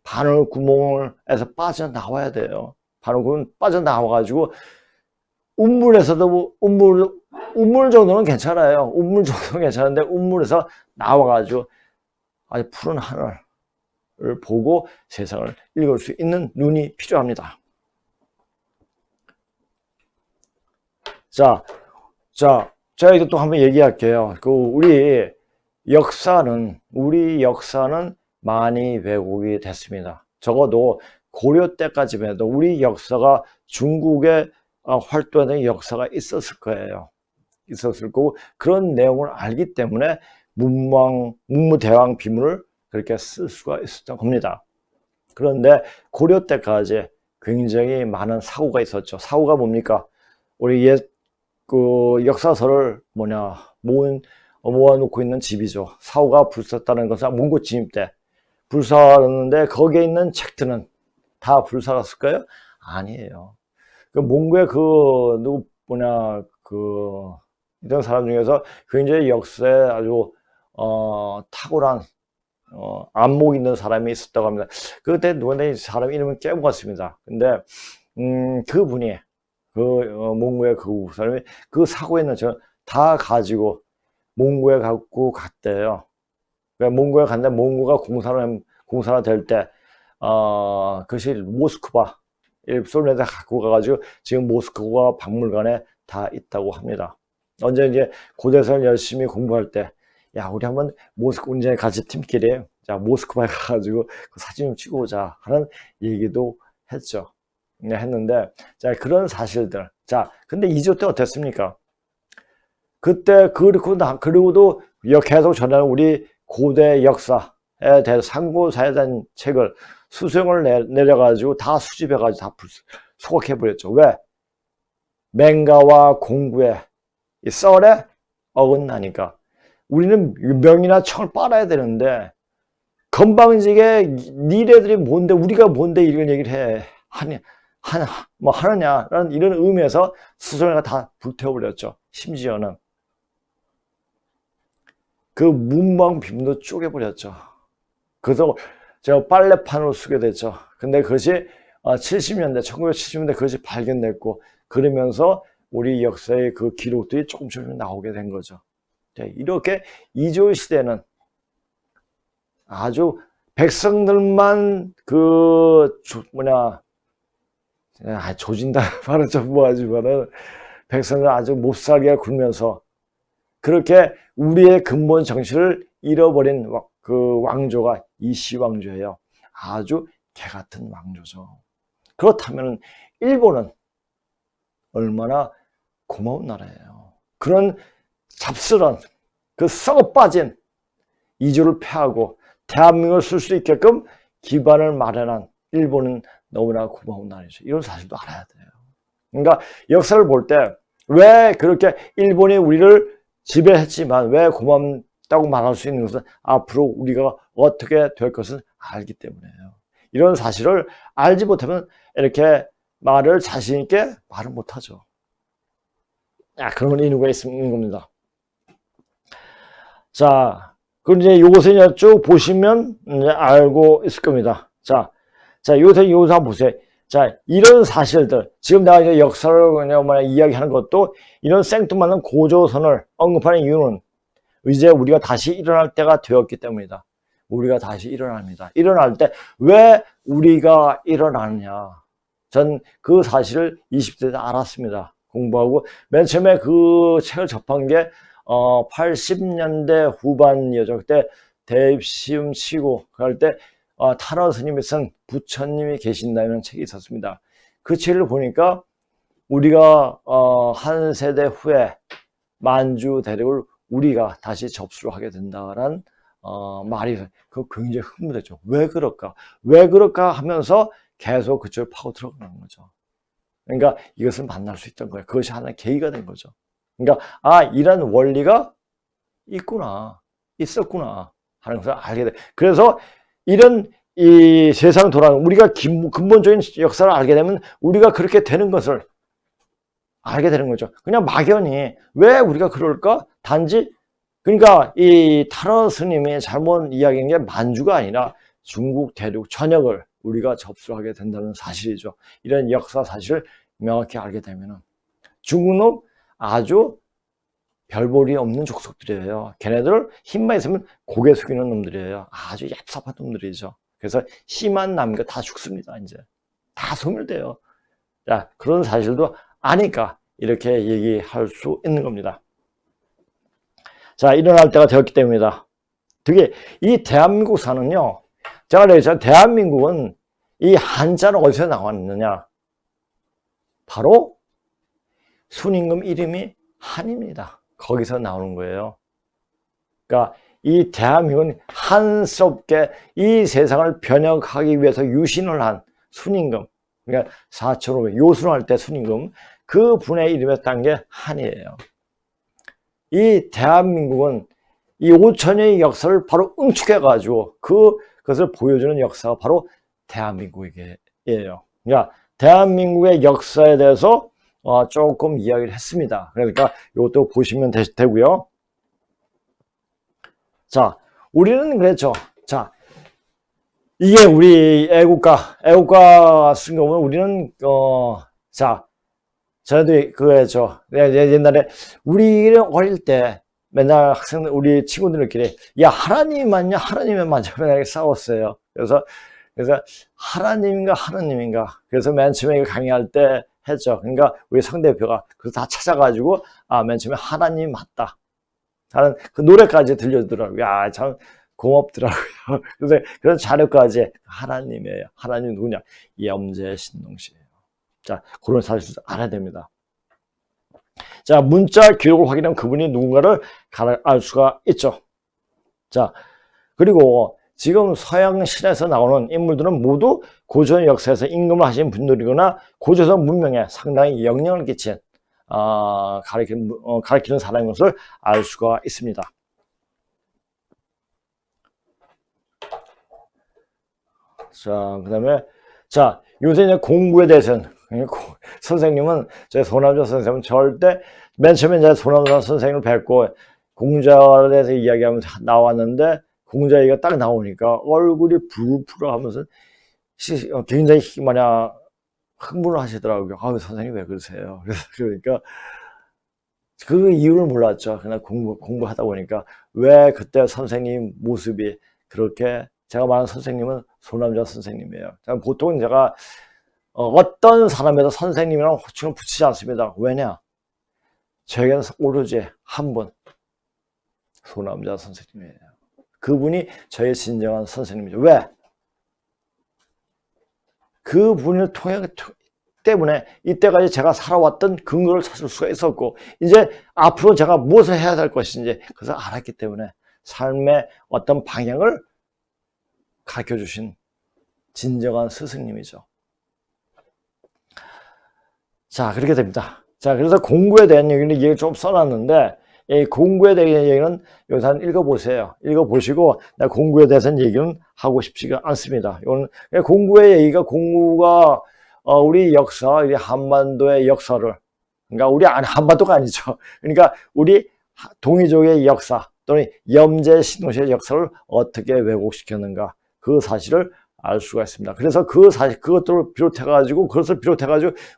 바늘구멍에서 빠져나와야 돼요. 바늘구멍 빠져나와가지고 우물에서도 우물 정도는 괜찮아요. 우물 정도는 괜찮은데 우물에서 나와가지고 아주 푸른 하늘을 보고 세상을 읽을 수 있는 눈이 필요합니다. 자, 제가 이제 또 한번 얘기할게요. 우리 역사는 많이 왜곡이 됐습니다. 적어도 고려 때까지만 해도 우리 역사가 중국에 활동하는 역사가 있었을 거예요. 있었을 거고, 그런 내용을 알기 때문에 문무대왕 비문을 그렇게 쓸 수가 있었던 겁니다. 그런데 고려 때까지 굉장히 많은 사고가 있었죠. 사고가 뭡니까? 우리 역사서를 모아놓고 있는 집이죠. 사후가 불탔다는 것은 몽고 침입 때 불사랐는데 거기에 있는 책들은 다 불사랐을까요? 아니에요. 몽고의 이런 사람 중에서 굉장히 역사에 아주 탁월한 안목 있는 사람이 있었다고 합니다. 그때 누군데 사람 이름은 깨먹었습니다. 근데 그분이 몽고의 그 사람이 그 사고에 있는 다 가지고 몽고에 갖고 갔대요. 그러니까 몽고에 갔는데 몽고가 공산화 될 때 그것이 모스크바 소련에다 갖고 가가지고 지금 모스크바 박물관에 다 있다고 합니다. 언제 이제 고대사를 열심히 공부할 때, 야, 우리 한번 이제 같이 팀끼리 자 모스크바에 가가지고 그 사진 좀 찍어 오자 하는 얘기도 했죠. 했는데, 자, 그런 사실들. 자, 근데 2조 때 어땠습니까? 그때 그리고도 계속 전하는 우리 고대 역사에 대해서 상고사에 대한 책을 수령을 내려가지고 다 수집해가지고 다 소각해버렸죠. 왜? 맹가와 공구의 이 썰에 어긋나니까. 우리는 명이나 청을 빨아야 되는데 건방지게 니네들이 뭔데 우리가 뭔데 이런 얘기를 뭐 하느냐라는 이런 의미에서 수정회가 다 불태워버렸죠. 심지어는 그 문방 비문도 쪼개버렸죠. 그래서 제가 빨래판으로 쓰게 됐죠. 근데 그것이 70년대, 1970년대 그것이 발견됐고, 그러면서 우리 역사의 그 기록들이 조금씩 나오게 된 거죠. 이렇게 이조 시대는 아주 백성들만 조진다 말은 좀 뭐하지만은 백성들 아주 몹살게 굴면서 그렇게 우리의 근본 정신을 잃어버린 그 왕조가 이씨 왕조예요. 아주 개같은 왕조죠. 그렇다면 일본은 얼마나 고마운 나라예요. 그런 잡스런 그 썩어 빠진 이조를 폐하고 대한민국을 쓸 수 있게끔 기반을 마련한 일본은 너무나 고마운 나라죠. 이런 사실도 알아야 돼요. 그러니까 역사를 볼 때 왜 그렇게 일본이 우리를 지배했지만 왜 고맙다고 말할 수 있는 것은 앞으로 우리가 어떻게 될 것을 알기 때문이에요. 이런 사실을 알지 못하면 이렇게 말을 자신 있게 말을 못하죠. 그런 이유가 있는 겁니다. 자, 그럼 이제 요것을 쭉 보시면 이제 알고 있을 겁니다. 자, 요것을 한번 보세요. 자, 이런 사실들, 지금 내가 이제 역사를 그냥 이야기하는 것도 이런 생뚱맞는 고조선을 언급하는 이유는 이제 우리가 다시 일어날 때가 되었기 때문이다. 우리가 다시 일어납니다. 일어날 때 왜 우리가 일어나느냐. 전 그 사실을 20대 때 알았습니다. 공부하고 맨 처음에 그 책을 접한 게 80년대 후반이었죠. 그때 대입시험 치고 그럴 때 타러 스님이 쓴 부처님이 계신다는 책이 있었습니다. 그 책을 보니까 우리가 한 세대 후에 만주 대륙을 우리가 다시 접수를 하게 된다라는 말이 그 굉장히 흥분했죠. 왜 그럴까? 왜 그럴까 하면서 계속 그쪽을 파고 들어가는 거죠. 그러니까 이것을 만날 수 있던 거예요. 그것이 하나의 계기가 된 거죠. 그러니까 이런 원리가 있구나, 있었구나 하는 것을 알게 돼. 그래서 이런 이 세상 돌아가는 우리가 근본적인 역사를 알게 되면 우리가 그렇게 되는 것을 알게 되는 거죠. 그냥 막연히 왜 우리가 그럴까? 단지 그러니까 이 타러 스님이 잘못 이야기한 게 만주가 아니라 중국 대륙 전역을 우리가 접수하게 된다는 사실이죠. 이런 역사 사실을 명확히 알게 되면 중국은 아주 별볼이 없는 족속들이에요. 걔네들 힘만 있으면 고개 숙이는 놈들이에요. 아주 얍삽한 놈들이죠. 그래서 힘만 남겨 다 죽습니다. 이제 다 소멸돼요. 자, 그런 사실도 아니까 이렇게 얘기할 수 있는 겁니다. 자, 일어날 때가 되었기 때문이다. 특히 이 대한민국사는요. 제가 그랬죠. 대한민국은 이 한자는 어디서 나왔느냐? 바로 순임금 이름이 한입니다. 거기서 나오는 거예요. 그러니까 이 대한민국은 한스럽게 이 세상을 변혁하기 위해서 유신을 한 순임금, 그러니까 4,500 요순할 때 순임금, 그 분의 이름에 딴 게 한이에요. 이 대한민국은 이 5천년의 역사를 바로 응축해가지고 그것을 보여주는 역사가 바로 대한민국이에요. 그러니까 대한민국의 역사에 대해서 조금 이야기를 했습니다. 그러니까 이것도 보시면 되고요. 자, 우리는 그랬죠. 자, 이게 우리 애국가 쓴 거면 우리는 저도 그랬죠. 옛날에 우리 어릴 때 맨날 학생들 우리 친구들끼리 야 하나님이 맞냐 하나님이 맞냐 맨날 싸웠어요. 그래서 하나님인가 그래서 맨 처음에 강의할 때 했죠. 그러니까 우리 상대표가 그래서 다 찾아가지고 맨 처음에 하나님 맞다 하는 그 노래까지 들려주더라고요. 야, 참 고맙더라고요. 그래서 그런 자료까지 하나님이에요. 하나님 누구냐? 염제 신동씨예요. 자, 그런 사실을 알아야 됩니다. 자, 문자 기록을 확인하면 그분이 누군가를 알 수가 있죠. 자, 그리고 지금 서양 신에서 나오는 인물들은 모두 고조선 역사에서 임금을 하신 분들이거나 고조선 문명에 상당히 영향을 끼친 가르치는 사람인 것을 알 수가 있습니다. 자, 그 다음에 요새 이제 공부에 대해서는 선생님은, 제 손남자 선생님은 절대, 맨 처음에 이제 손남자 선생님을 뵙고 공자에 대해서 이야기하면서 나왔는데, 공자 얘기가 딱 나오니까 얼굴이 부풀어 하면서 굉장히 흥분을 하시더라고요. 아, 선생님 왜 그러세요? 그러니까 그 이유를 몰랐죠. 그냥 공부하다 보니까 왜 그때 선생님 모습이 그렇게, 제가 말하는 선생님은 손남자 선생님이에요. 보통 제가 어떤 사람에도 선생님이라는 호칭을 붙이지 않습니다. 왜냐? 저에게는 오로지 한 분, 손남자 선생님이에요. 그분이 저의 진정한 선생님이죠. 왜? 그분을 때문에 이때까지 제가 살아왔던 근거를 찾을 수가 있었고, 이제 앞으로 제가 무엇을 해야 될 것인지 그것을 알았기 때문에 삶의 어떤 방향을 가르쳐 주신 진정한 스승님이죠. 자, 그렇게 됩니다. 자, 그래서 공부에 대한 얘기를 좀 써놨는데, 이 공부에 대한 얘기는 여기서 한번 읽어보세요. 읽어보시고, 나 공부에 대해서는 얘기는 하고 싶지가 않습니다. 이건 공부의 얘기가, 공부가 우리 역사, 우리 한반도의 역사를, 그러니까 우리 한반도가 아니죠. 그러니까 우리 동이족의 역사 또는 염제 신도시의 역사를 어떻게 왜곡시켰는가, 그 사실을 알 수가 있습니다. 그래서 그 사실, 그것을 비롯해가지고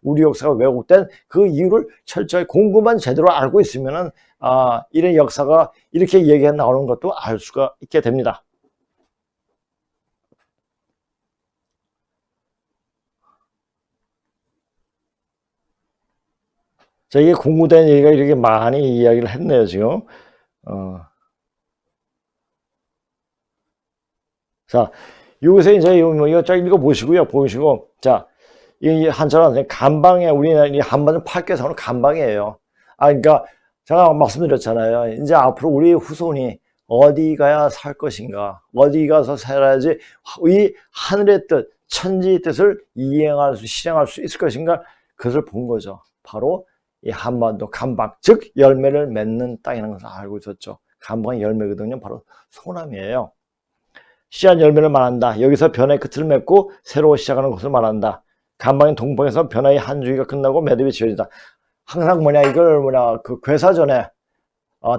우리 역사가 왜곡된 그 이유를 철저히 공부만 제대로 알고 있으면은, 이런 역사가 이렇게 얘기가 나오는 것도 알 수가 있게 됩니다. 자, 이게 공부된 얘기가 이렇게 많이 이야기를 했네요, 지금. 자, 여기서 이제 이거 쫙 읽어보시고요. 보시고, 자, 이 한자는 간방에, 우리나라 이 한반도 8개성은 간방이에요. 그러니까 제가 말씀드렸잖아요. 이제 앞으로 우리 후손이 어디 가야 살 것인가, 어디 가서 살아야지 이 하늘의 뜻, 천지의 뜻을 실행할 수 있을 것인가, 그것을 본 거죠. 바로 이 한반도 간방, 즉 열매를 맺는 땅이라는 것을 알고 있었죠. 간방의 열매거든요. 바로 소남이에요. 씨앗 열매를 말한다. 여기서 변화의 끝을 맺고 새로 시작하는 것을 말한다. 간방인 동방에서 변화의 한 주기가 끝나고 매듭이 지어진다. 항상 그 괴사전에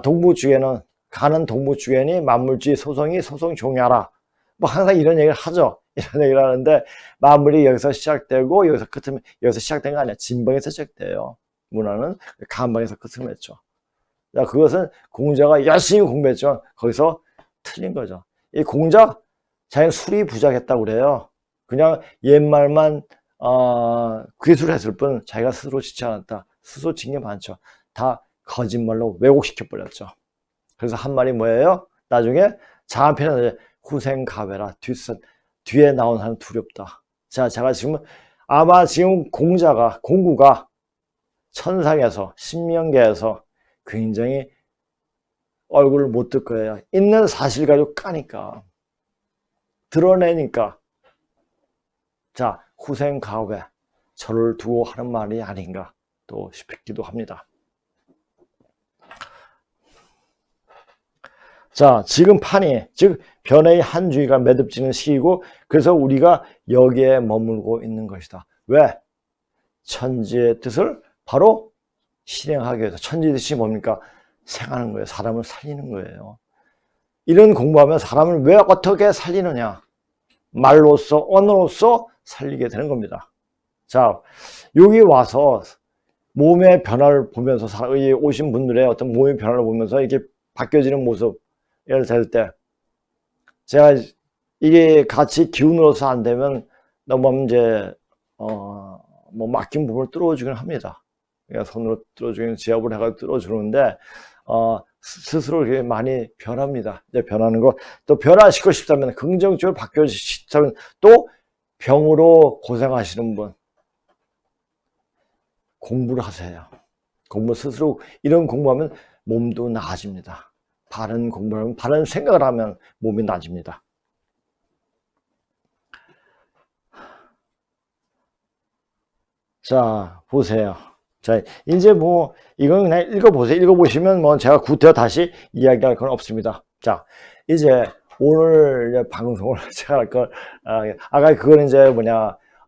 동부주에는 가는 동부주엔이 만물지 소송이 종이하라. 뭐 항상 이런 얘기를 하죠. 이런 얘기를 하는데, 만물이 여기서 시작되고 여기서 시작된 거 아니야. 진방에서 시작돼요. 문화는 간방에서 끝을 맺죠. 자, 그것은 공자가 열심히 공부했죠. 거기서 틀린 거죠. 이 공자, 자기는 술이 부작했다고 그래요. 그냥 옛말만 귀술했을 뿐 자기가 스스로 짓지 않았다. 스스로 짓는 게 많죠. 다 거짓말로 왜곡시켜버렸죠. 그래서 한 말이 뭐예요? 나중에 자한편에 후생가외라, 뒤에 나온 사람 두렵다. 자, 제가 아마 지금 공구가 천상에서, 신명계에서 굉장히 얼굴을 못 들 거예요. 있는 사실 가지고 까니까, 드러내니까. 자, 후생가외, 저를 두고 하는 말이 아닌가 또 싶기도 합니다. 자, 지금 판이, 즉 변화의 한 주기가 매듭지는 시기고, 그래서 우리가 여기에 머물고 있는 것이다. 왜? 천지의 뜻을 바로 실행하기 위해서. 천지의 뜻이 뭡니까? 생하는 거예요. 사람을 살리는 거예요. 이런 공부하면 사람을 왜 어떻게 살리느냐? 말로써, 언어로써 살리게 되는 겁니다. 자, 여기 와서 몸의 변화를 보면서, 오신 분들의 어떤 몸의 변화를 보면서 이렇게 바뀌어지는 모습, 예를 들 때, 제가 이게 같이 기운으로서 안 되면 너무 이제, 막힌 부분을 뚫어주긴 합니다. 그러니까 손으로 뚫어주기는 지압을 해가지고 뚫어주는데, 스스로 이렇게 많이 변합니다. 이제 변하는 거, 또 변화시키고 싶다면, 긍정적으로 바뀌고 싶다면, 또 병으로 고생하시는 분, 공부를 하세요. 스스로 이런 공부하면 몸도 나아집니다. 바른 공부를 하면, 바른 생각을 하면 몸이 나아집니다. 자, 보세요. 자, 이제 이건 그냥 읽어보세요. 읽어보시면 제가 구태여 다시 이야기할 건 없습니다. 자, 이제 오늘 방송을 제가 할 건, 아까 그거는 이제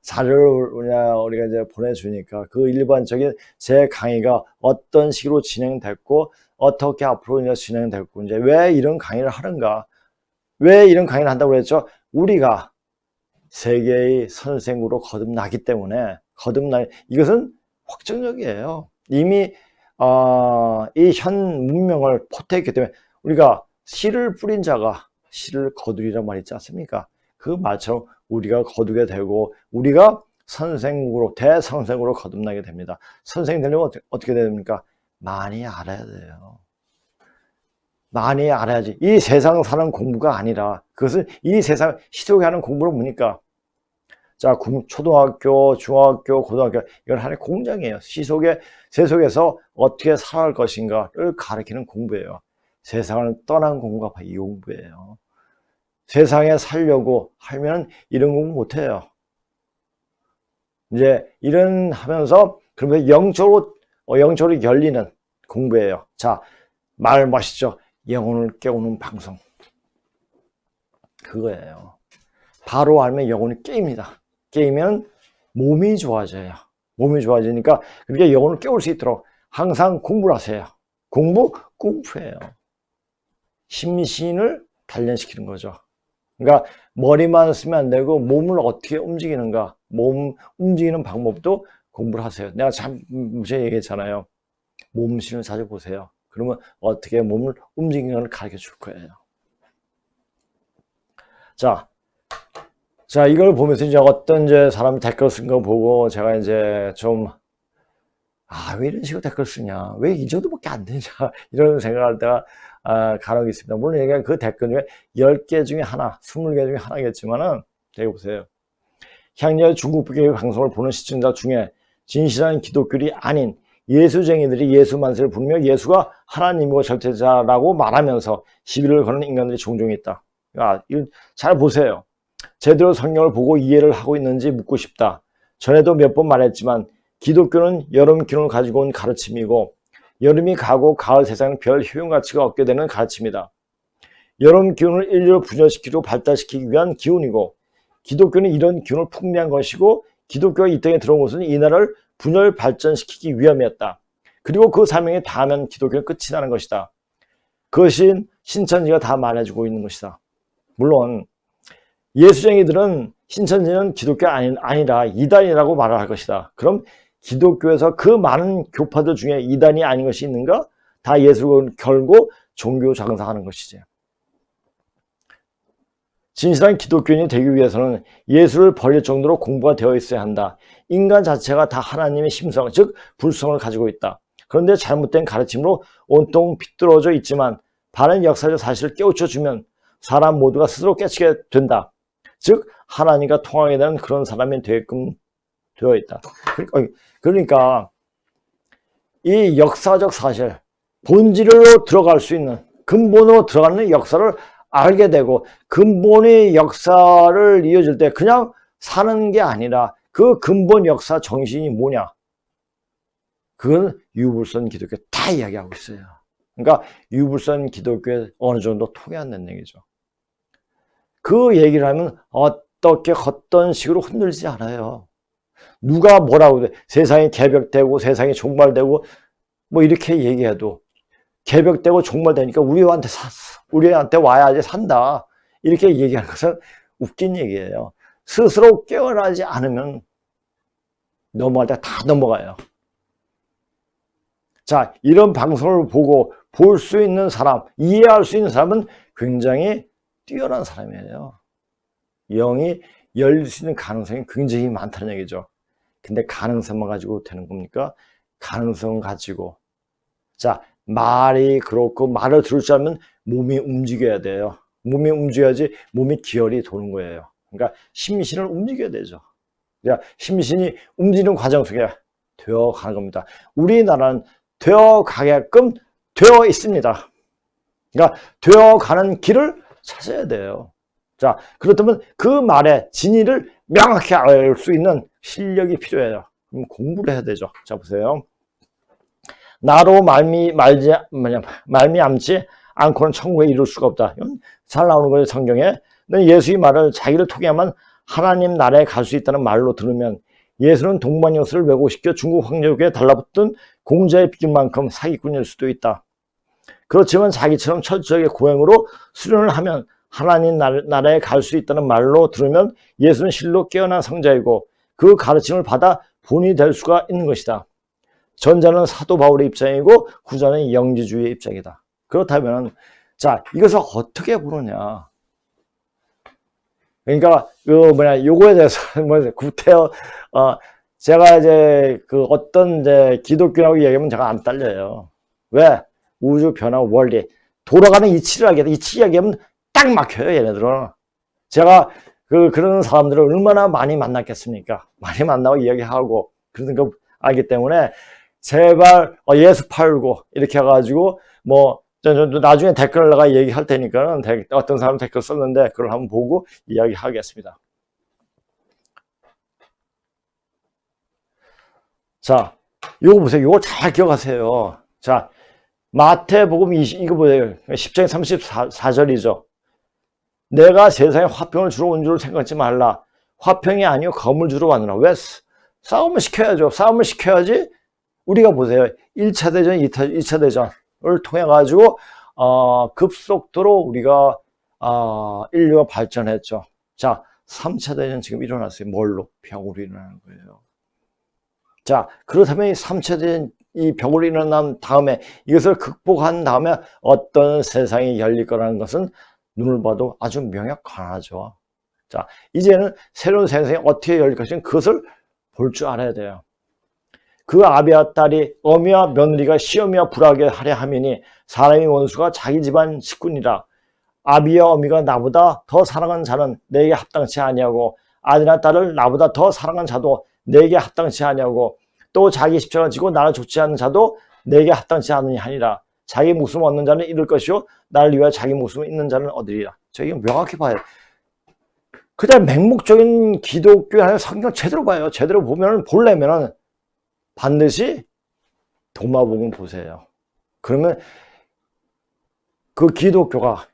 자료를 우리가 이제 보내주니까 그 일반적인 제 강의가 어떤 식으로 진행됐고 어떻게 앞으로 이제 진행됐고 이제 왜 이런 강의를 하는가, 왜 이런 강의를 한다고 그랬죠? 우리가 세계의 선생으로 거듭나기 때문에 이것은 확정적이에요. 이미 이 현 문명을 포태했기 때문에 우리가 씨를 뿌린 자가 씨를 거두리란 말이 있지 않습니까? 그 말처럼 우리가 거두게 되고 우리가 선생으로 대선생으로 거듭나게 됩니다. 선생 되려면 어떻게 됩니까? 많이 알아야 돼요. 많이 알아야지. 이 세상 사는 공부가 아니라 그것은 이 세상 시속에 하는 공부는 뭡니까? 자, 초등학교, 중학교, 고등학교 이건 하나의 공장이에요. 세속에서 어떻게 살아갈 것인가를 가르치는 공부예요. 세상을 떠난 공부가 바로 이 공부예요. 세상에 살려고 하면 이런 공부 못해요. 이제 이런 하면서 그러면 영적으로 열리는 공부예요. 자, 말 멋있죠. 영혼을 깨우는 방송. 그거예요. 바로 알면 영혼이 깨입니다. 깨이면 몸이 좋아져요. 몸이 좋아지니까 그렇게 영혼을 깨울 수 있도록 항상 공부를 하세요. 공부예요. 심신을 단련시키는 거죠. 그러니까 머리만 쓰면 안 되고 몸을 어떻게 움직이는가, 몸 움직이는 방법도 공부를 하세요. 내가 참 얘기했잖아요. 몸신을 자주 보세요. 그러면 어떻게 몸을 움직이는 걸 가르쳐 줄 거예요. 자, 이걸 보면서 이제 어떤 사람이 댓글 쓴 거 보고 제가 이제 좀, 왜 이런 식으로 댓글 쓰냐? 왜 이 정도밖에 안 되냐? 이런 생각할 때가 간혹 있습니다. 물론 얘가 그 댓글 중에 10개 중에 하나, 20개 중에 하나겠지만은, 여기 보세요. 향년 중국교회 방송을 보는 시청자 중에 진실한 기독교인이 아닌 예수쟁이들이 예수 만세를 부르며 예수가 하나님이고 절대자라고 말하면서 시비를 거는 인간들이 종종 있다. 잘 보세요. 제대로 성경을 보고 이해를 하고 있는지 묻고 싶다. 전에도 몇 번 말했지만 기독교는 여름 기운을 가지고 온 가르침이고 여름이 가고 가을 세상은 별 효용 가치가 없게 되는 가르침이다. 여름 기운을 인류를 분열시키고 발달시키기 위한 기운이고 기독교는 이런 기운을 풍미한 것이고 기독교가 이 땅에 들어온 것은 이 나라를 분열 발전시키기 위함이었다. 그리고 그 사명이 다하면 기독교는 끝이 나는 것이다. 그것이 신천지가 다 말해주고 있는 것이다. 물론 예수쟁이들은 신천지는 기독교가 아니라 이단이라고 말을 할 것이다. 그럼 기독교에서 그 많은 교파들 중에 이단이 아닌 것이 있는가? 다 예수를 걸고 종교 장사하는 것이지. 진실한 기독교인이 되기 위해서는 예수를 버릴 정도로 공부가 되어 있어야 한다. 인간 자체가 다 하나님의 심성, 즉 불성을 가지고 있다. 그런데 잘못된 가르침으로 온통 비뚤어져 있지만 바른 역사적 사실을 깨우쳐주면 사람 모두가 스스로 깨치게 된다. 즉 하나님과 통하게 되는 그런 사람이 되게끔 되어 있다. 그러니까 이 역사적 사실, 본질로 들어갈 수 있는, 근본으로 들어가는 역사를 알게 되고 근본의 역사를 이어질 때 그냥 사는 게 아니라 그 근본 역사 정신이 뭐냐? 그건 유불선 기독교 다 이야기하고 있어요. 그러니까 유불선 기독교에 어느 정도 통해한다는 얘기죠. 그 얘기를 하면 어떤 식으로 흔들리지 않아요. 누가 뭐라고 돼. 세상이 개벽되고 세상이 종말되고 뭐 이렇게 얘기해도 개벽되고 종말되니까 우리한테 와야지 산다. 이렇게 얘기하는 것은 웃긴 얘기예요. 스스로 깨어나지 않으면 넘어갈 때 다 넘어가요. 자, 이런 방송을 보고 볼 수 있는 사람, 이해할 수 있는 사람은 굉장히 뛰어난 사람이에요. 영이 열릴 수 있는 가능성이 굉장히 많다는 얘기죠. 근데 가능성만 가지고 되는 겁니까? 가능성 가지고. 자, 말이 그렇고 말을 들을 줄 알면 몸이 움직여야 돼요. 몸이 움직여야지 몸이 기혈이 도는 거예요. 그러니까 심신을 움직여야 되죠. 그러니까 심신이 움직이는 과정 속에 되어 가는 겁니다. 우리나라는 되어 가게끔 되어 있습니다. 그러니까 되어 가는 길을 찾아야 돼요. 자, 그렇다면 그 말의 진위를 명확히 알 수 있는 실력이 필요해요. 그럼 공부를 해야 되죠. 자, 보세요. 나로 말미암지 않고는 천국에 이룰 수가 없다. 이건 잘 나오는 거예요, 성경에. 예수의 말을 자기를 통해야만 하나님 나라에 갈 수 있다는 말로 들으면 예수는 동방역사를 왜곡시켜 중국 황제국에 달라붙은 공자의 빚만큼 사기꾼일 수도 있다. 그렇지만 자기처럼 철저하게 고행으로 수련을 하면 하나님 나라에 갈 수 있다는 말로 들으면 예수는 실로 깨어난 성자이고 그 가르침을 받아 본이 될 수가 있는 것이다. 전자는 사도 바울의 입장이고 후자는 영지주의의 입장이다. 그렇다면 자, 이것을 어떻게 보느냐? 그러니까 요거에 대해서 구태여 제가 이제 어떤 이제 기독교라고 얘기하면 제가 안 딸려요. 왜? 우주 변화 원리 돌아가는 이치를 하게 돼. 이치 이야기하면 딱 막혀요, 얘네들은. 제가 그런 사람들을 얼마나 많이 만났겠습니까? 많이 만나고 이야기하고 그런 거 알기 때문에 제발 예수 팔고 이렇게 해가지고 나중에 댓글을 내가 얘기할 테니까는 어떤 사람 댓글 썼는데 그걸 한번 보고 이야기하겠습니다. 자, 요거 보세요. 요거 잘 기억하세요. 자, 마태복음 이거 보세요. 10장 34절이죠. 내가 세상에 화평을 주러 온 줄 생각하지 말라. 화평이 아니요 검을 주러 왔느라. 왜? 싸움을 시켜야죠. 싸움을 시켜야지. 우리가 보세요. 1차 대전, 2차 대전을 통해 가지고 급속도로 우리가 인류가 발전했죠. 자, 3차 대전 지금 일어났어요. 뭘로? 벽으로 일어나는 거예요. 자, 그렇다면 이 3차 대전 이 벽으로 일어난 다음에 이것을 극복한 다음에 어떤 세상이 열릴 거라는 것은 눈을 봐도 아주 명확하죠. 자, 이제는 새로운 세상이 어떻게 열릴 것인가 그것을 볼 줄 알아야 돼요. 그 아비와 딸이 어미와 며느리가 시어미와 불하게 하려 하미니 사람의 원수가 자기 집안 식구니라. 아비와 어미가 나보다 더 사랑하는 자는 내게 합당치 아니하고 아들이나 딸을 나보다 더 사랑하는 자도 내게 합당치 아니하고 또 자기 십자가를 지고 나를 좇지 않는 자도 내게 합당치 않으니 하니라. 자기 목숨을 얻는 자는 잃을 것이요 나를 위하여 자기 목숨을 잃는 자는 얻으리라. 저 이거 명확히 봐요. 그냥 맹목적인 기독교 아니라 성경 제대로 봐요. 제대로 보려면은 반드시 도마복음 보세요. 그러면 그 기독교가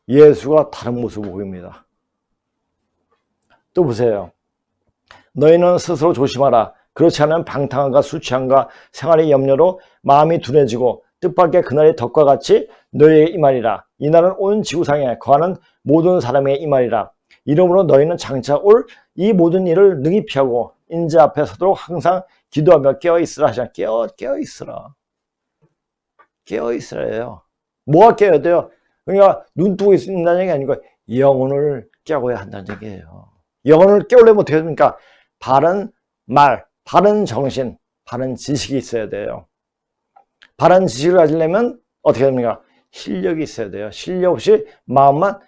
예수가 다른 모습을 보입니다. 또 보세요. 너희는 스스로 조심하라. 그렇지 않으면 방탕함과 술 취함과 생활의 염려로 마음이 둔해지고 뜻밖의 그날의 덕과 같이 너희에게 임하리라. 이날은 온 지구상에 거하는 모든 사람에게 임하리라. 이러므로 너희는 장차 올 이 모든 일을 능히 피하고 인자 앞에 서도록 항상 기도하며 깨어있으라 하시나. 깨어있으라. 깨어있으라예요. 뭐가 깨어야 돼요? 그러니까 눈 뜨고 있는다는 얘기 아니고 영혼을 깨워야 한다는 얘기예요. 영혼을 깨우려면 어떻게 됩니까? 바른 말, 바른 정신, 바른 지식이 있어야 돼요. 바른 지식을 가지려면 어떻게 됩니까? 실력이 있어야 돼요. 실력 없이 마음만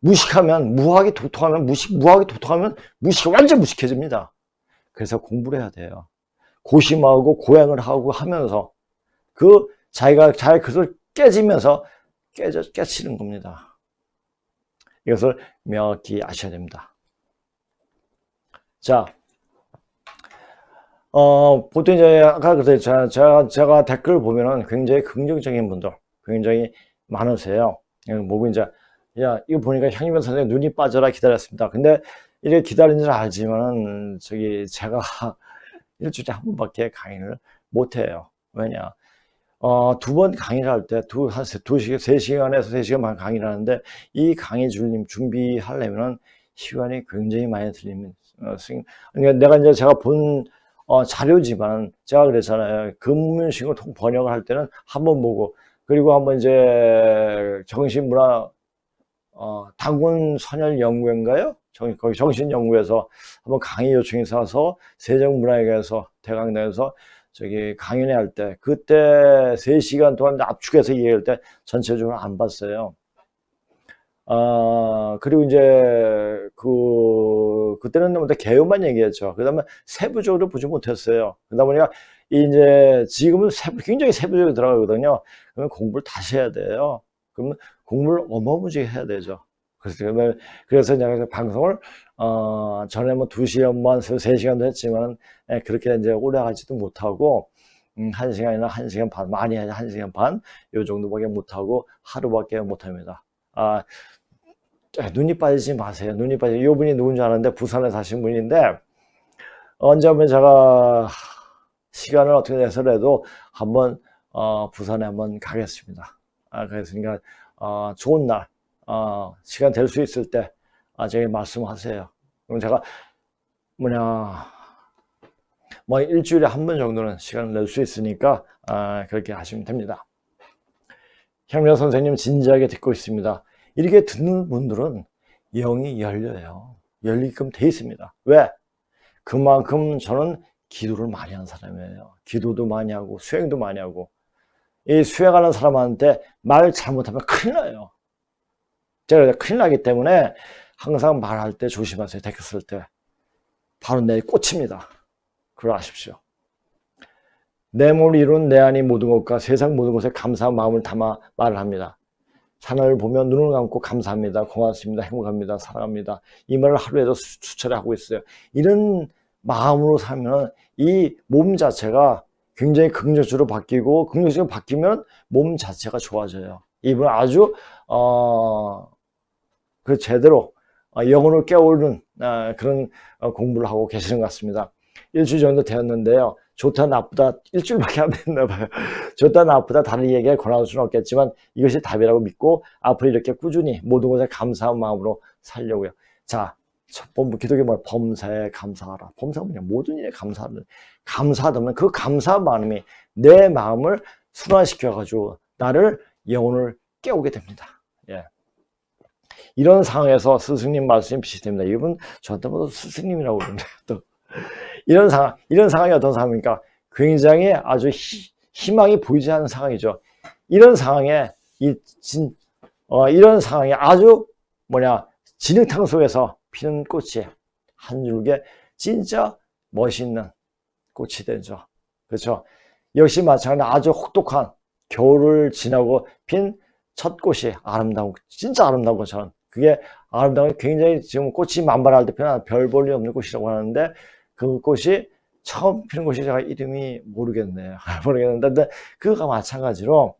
무식하면, 무학이 도통하면, 무학이 도통하면 완전 무식해집니다. 그래서 공부를 해야 돼요. 고심하고 고행을 하고 하면서 자기가 잘 그것을 깨지면서 깨치는 겁니다. 이것을 명확히 아셔야 됩니다. 자, 보통 이제 아까 그랬죠. 제가 댓글 보면은 굉장히 긍정적인 분들 굉장히 많으세요. 뭐고 이제 야 이거 보니까 향유변 선생님 눈이 빠져라 기다렸습니다. 근데 이렇게 기다린 줄 알지만은 제가 일주일에 한 번밖에 강의를 못 해요. 왜냐? 두 번 강의를 할 때 한 3시간에서 3시간 반 강의를 하는데 이 강의 준비하려면은 시간이 굉장히 많이 들립니다. 그러니까 제가 본 자료지만 제가 그랬잖아요. 근문식을 번역을 할 때는 한 번 보고 그리고 한번 이제 정신문화 당군 선열연구회인가요? 거기 정신연구에서 한번 강의 요청이 사서 세종문화회관에서 대강당에서 강연회 할 때 그때 3시간 동안 압축해서 얘기할 때 전체적으로 안 봤어요. 그리고 이제 그때는 뭐 개요만 얘기했죠. 그 다음에 세부적으로 보지 못했어요. 그러다 보니까 이제 지금은 굉장히 세부적으로 들어가거든요. 그러면 공부를 다시 해야 돼요. 그러면 공부를 어마무지게 해야 되죠. 그래서 제가 방송을 전에 뭐 2시간만 3시간도 했지만 그렇게 이제 오래 하지도 못하고 1시간이나 1시간 반 많이 해야 1시간 반 요 정도밖에 못하고 하루밖에 못합니다. 눈이 빠지지 마세요. 눈이 빠지지. 이분이 누군지 아는데 부산에 사신 분인데 언제 한번 제가 시간을 어떻게 내서라도 한번 부산에 한번 가겠습니다. 그랬으니까 좋은 날 시간 될 수 있을 때 저에게 말씀하세요. 그럼 제가 뭐 일주일에 한 번 정도는 시간을 낼 수 있으니까 그렇게 하시면 됩니다. 현명 선생님 진지하게 듣고 있습니다. 이렇게 듣는 분들은 영이 열려요. 열리게끔 돼 있습니다. 왜? 그만큼 저는 기도를 많이 하는 사람이에요. 기도도 많이 하고 수행도 많이 하고 이 수행하는 사람한테 말 잘못하면 큰일 나요. 제가 큰일 나기 때문에 항상 말할 때 조심하세요. 댓글 쓸 때 바로 내 꽂힙니다. 그걸 아십시오. 내 몸을 이룬 내 안이 모든 것과 세상 모든 것에 감사한 마음을 담아 말을 합니다. 하늘을 보며 눈을 감고 감사합니다. 고맙습니다. 행복합니다. 사랑합니다. 이 말을 하루에도 수차례 하고 있어요. 이런 마음으로 살면 이 몸 자체가 굉장히 긍정적으로 바뀌고 긍정적으로 바뀌면 몸 자체가 좋아져요. 이분은 아주 그 제대로 영혼을 깨우는 그런 공부를 하고 계시는 것 같습니다. 일주일 정도 되었는데요. 좋다 나쁘다 일주일밖에 안 됐나 봐요. 좋다 나쁘다 다른 얘기에 권할 수는 없겠지만 이것이 답이라고 믿고 앞으로 이렇게 꾸준히 모든 것에 감사한 마음으로 살려고요. 자, 첫 번째 기독교 말 범사에 감사하라. 범사가 뭐냐? 모든 일에 감사하는. 감사하다면 그 감사한 마음이 내 마음을 순환시켜가지고 나를 영혼을 깨우게 됩니다. 예. 이런 상황에서 스승님 말씀이 비슷합니다. 이분 저한테 뭐 스승님이라고 그러는데 또 이런 상황이 어떤 상황입니까? 굉장히 아주 희망이 보이지 않는 상황이죠. 이런 상황에 이런 상황에 아주 진흙탕 속에서 피는 꽃이 한 줄기 진짜 멋있는 꽃이 되죠. 그렇죠? 역시 마찬가지로 아주 혹독한 겨울을 지나고 핀 첫 꽃이 진짜 아름다운 것처럼 그게 아름다운 굉장히 지금 꽃이 만발할 때 피는 별 볼 일 없는 꽃이라고 하는데 그 꽃이 처음 피는 꽃이 제가 이름이 모르겠네요. 모르겠는데 그거가 마찬가지로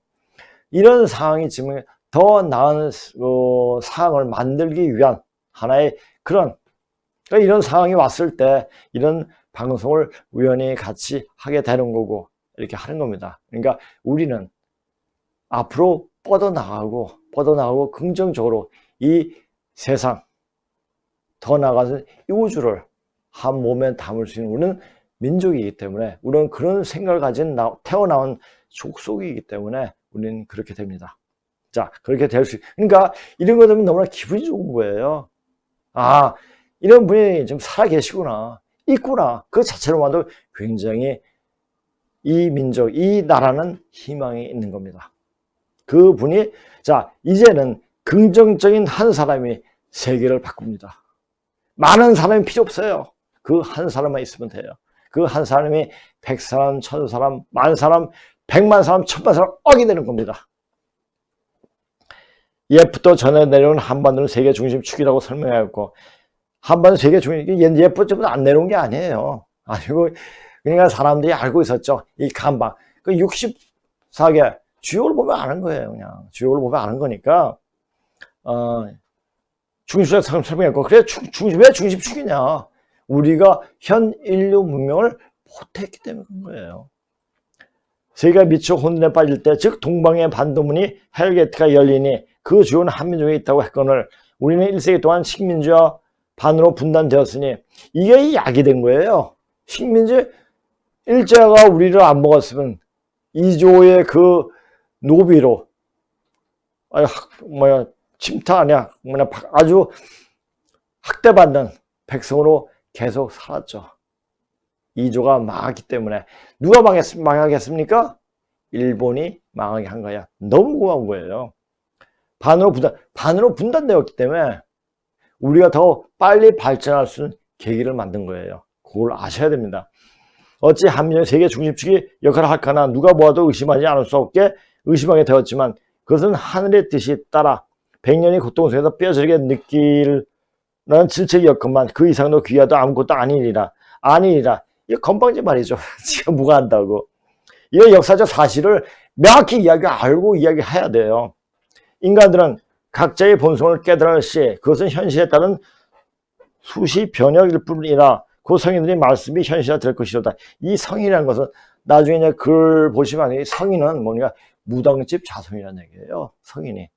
이런 상황이 지금 더 나은 상황을 만들기 위한 하나의 이런 상황이 왔을 때 이런 방송을 우연히 같이 하게 되는 거고 이렇게 하는 겁니다. 그러니까 우리는 앞으로 뻗어나가고 긍정적으로 이 세상 더 나아가서 이 우주를 한 몸에 담을 수 있는 우리는 민족이기 때문에 우리는 그런 생각을 가진 태어나온 족속이기 때문에 우리는 그렇게 됩니다. 자, 그렇게 될 수 그러니까 이런 거 되면 너무나 기분이 좋은 거예요. 이런 분이 좀 살아 계시구나, 있구나. 그 자체로만도 굉장히 이 민족, 이 나라는 희망이 있는 겁니다. 그 분이 이제는 긍정적인 한 사람이 세계를 바꿉니다. 많은 사람이 필요 없어요. 그 한 사람만 있으면 돼요. 그 한 사람이 100사람, 1000사람, 10,000사람, 100만 사람, 1000만 사람 얻게 되는 겁니다. 예부터 전해 내려온 한반도는 세계 중심 축이라고 설명하였고 한반도 세계 중심 예부터 안 내려온 게 아니에요. 아니고 그러니까 사람들이 알고 있었죠. 이 간방 그 64개 주요를 보면 아는 거예요. 그냥 주요를 보면 아는 거니까 중심축 설명했고 그래 왜 중심축이냐? 우리가 현 인류 문명을 포태했기 때문에 그런 거예요. 세계가 미쳐 혼돈에 빠질 때 즉 동방의 반도문이 헬게이트가 열리니 그 주요는 한민족에 있다고 했거늘 우리는 1세기 동안 식민지와 반으로 분단되었으니 이게 약이 된 거예요. 식민지 일제가 우리를 안 먹었으면 2조의 그 노비로 침탈 아니야 아주 학대받는 백성으로 계속 살았죠. 2조가 망했기 때문에 누가 망하겠습니까? 일본이 망하게 한 거야. 너무 고마운 거예요. 반으로 분단되었기 때문에 우리가 더 빨리 발전할 수 있는 계기를 만든 거예요. 그걸 아셔야 됩니다. 어찌 한민족이 세계 중심축이 역할을 할까나 누가 보아도 의심하지 않을 수 없게 의심하게 되었지만 그것은 하늘의 뜻이 따라 100년의 고통 속에서 뼈저리게 느낄 나는 질책이었건만 그 이상도 귀하도 아무것도 아니니라. 이거 건방지 말이죠. 지가 뭐가 한다고. 이거 역사적 사실을 명확히 알고 이야기해야 돼요. 인간들은 각자의 본성을 깨달을 시 그것은 현실에 따른 수시 변혁일 뿐이라 그 성인들의 말씀이 현실화 될 것이로다. 이 성인이라는 것은 나중에 이제 글 보시면 이 성인은 뭐냐 무당집 자손이라는 얘기예요. 성인이.